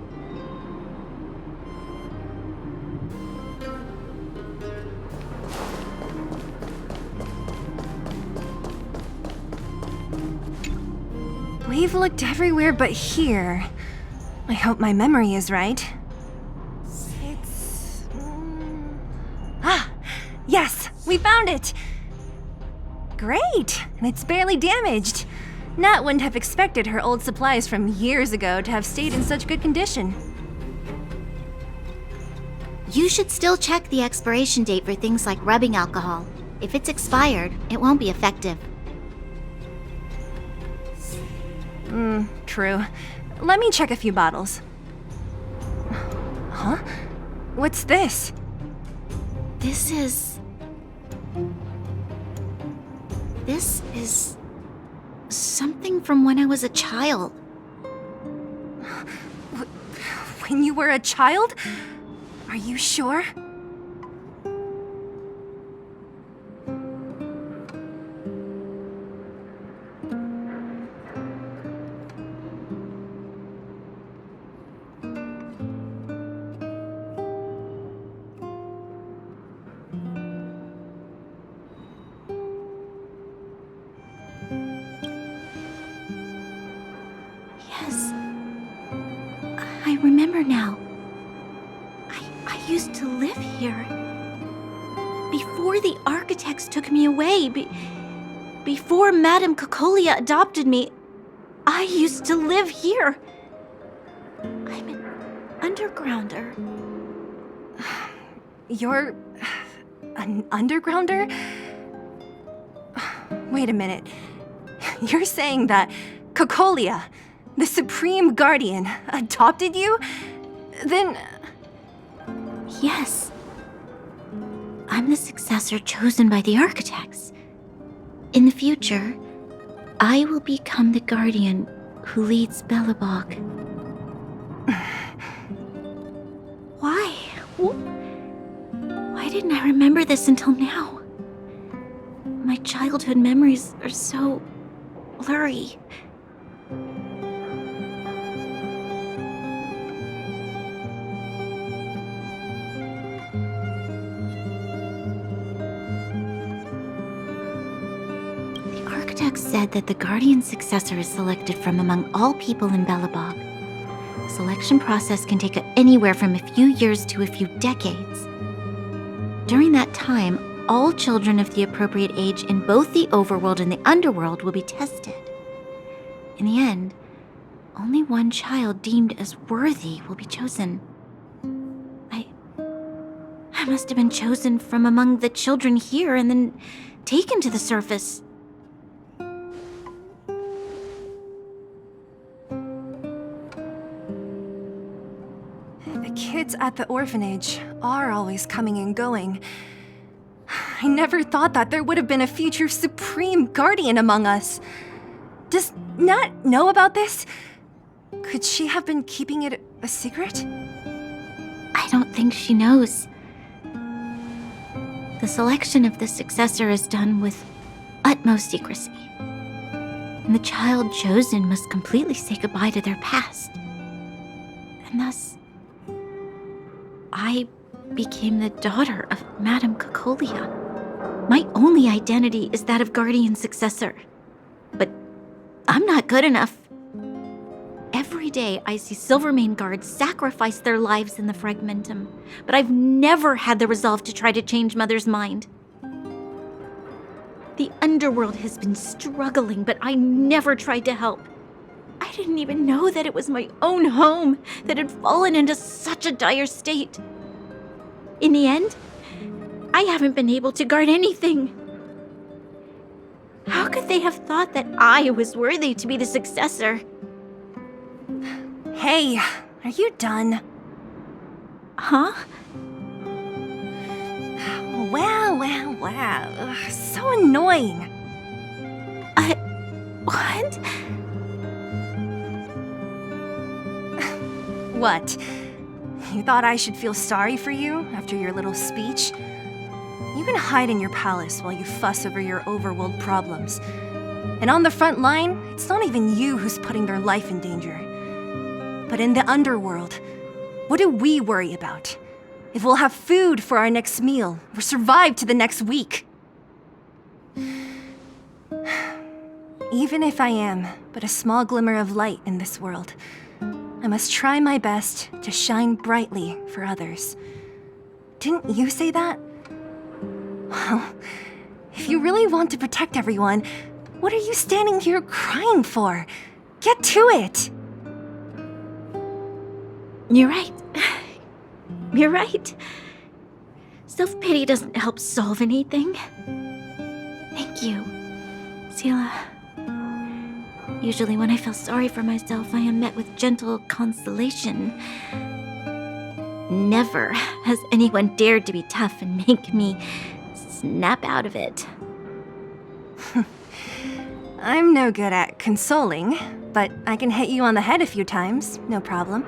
We've looked everywhere but here. I hope my memory is right. It's... Ah! Yes! We found it! Great! And it's barely damaged. Nat wouldn't have expected her old supplies from years ago to have stayed in such good condition. You should still check the expiration date for things like rubbing alcohol. If it's expired, it won't be effective. True. Let me check a few bottles. Huh? What's this? This is something from when I was a child. When you were a child? Are you sure? Yes. I remember now. I used to live here. Before the architects took me away, before Madame Cocolia adopted me, I used to live here. I'm an undergrounder. You're... an undergrounder? Wait a minute. You're saying that Cocolia, the Supreme Guardian, adopted you? Then... Yes. I'm the successor chosen by the architects. In the future, I will become the guardian who leads Belobog. Why? Why didn't I remember this until now? My childhood memories are so blurry. Said that the Guardian successor is selected from among all people in Belobog. The selection process can take anywhere from a few years to a few decades. During that time, all children of the appropriate age in both the overworld and the underworld will be tested. In the end, only one child deemed as worthy will be chosen. I must have been chosen from among the children here and then taken to the surface. Kids at the orphanage are always coming and going. I never thought that there would have been a future Supreme Guardian among us. Does Nat know about this? Could she have been keeping it a secret? I don't think she knows. The selection of the successor is done with utmost secrecy. And the child chosen must completely say goodbye to their past. And thus, I became the daughter of Madame Cocolia. My only identity is that of Guardian Successor. But I'm not good enough. Every day I see Silvermane guards sacrifice their lives in the Fragmentum, but I've never had the resolve to try to change Mother's mind. The underworld has been struggling, but I never tried to help. I didn't even know that it was my own home that had fallen into such a dire state. In the end, I haven't been able to guard anything. How could they have thought that I was worthy to be the successor? Hey, are you done? Huh? Wow. Ugh, so annoying. What? What? You thought I should feel sorry for you after your little speech? You can hide in your palace while you fuss over your overworld problems. And on the front line, it's not even you who's putting their life in danger. But in the underworld, what do we worry about? If we'll have food for our next meal, or survive to the next week. Even if I am but a small glimmer of light in this world, I must try my best to shine brightly for others. Didn't you say that? Well, if you really want to protect everyone, what are you standing here crying for? Get to it! You're right. You're right. Self-pity doesn't help solve anything. Thank you, Seele. Usually when I feel sorry for myself, I am met with gentle consolation. Never has anyone dared to be tough and make me snap out of it. I'm no good at consoling, but I can hit you on the head a few times, no problem.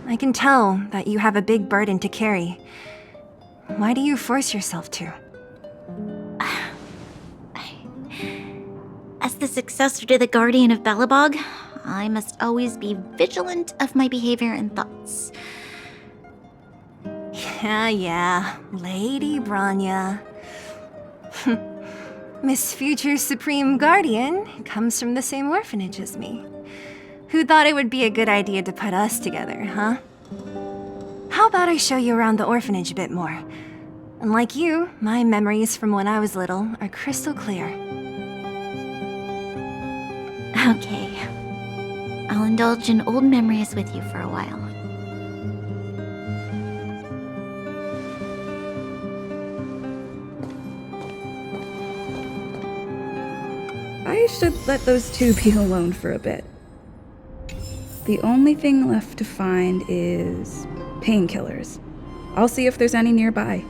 I can tell that you have a big burden to carry. Why do you force yourself to? As the successor to the Guardian of Belobog, I must always be vigilant of my behavior and thoughts. Yeah, Lady Bronya. Miss Future's Supreme Guardian comes from the same orphanage as me. Who thought it would be a good idea to put us together, huh? How about I show you around the orphanage a bit more? And like you, my memories from when I was little are crystal clear. Okay. I'll indulge in old memories with you for a while. I should let those two be alone for a bit. The only thing left to find is painkillers. I'll see if there's any nearby.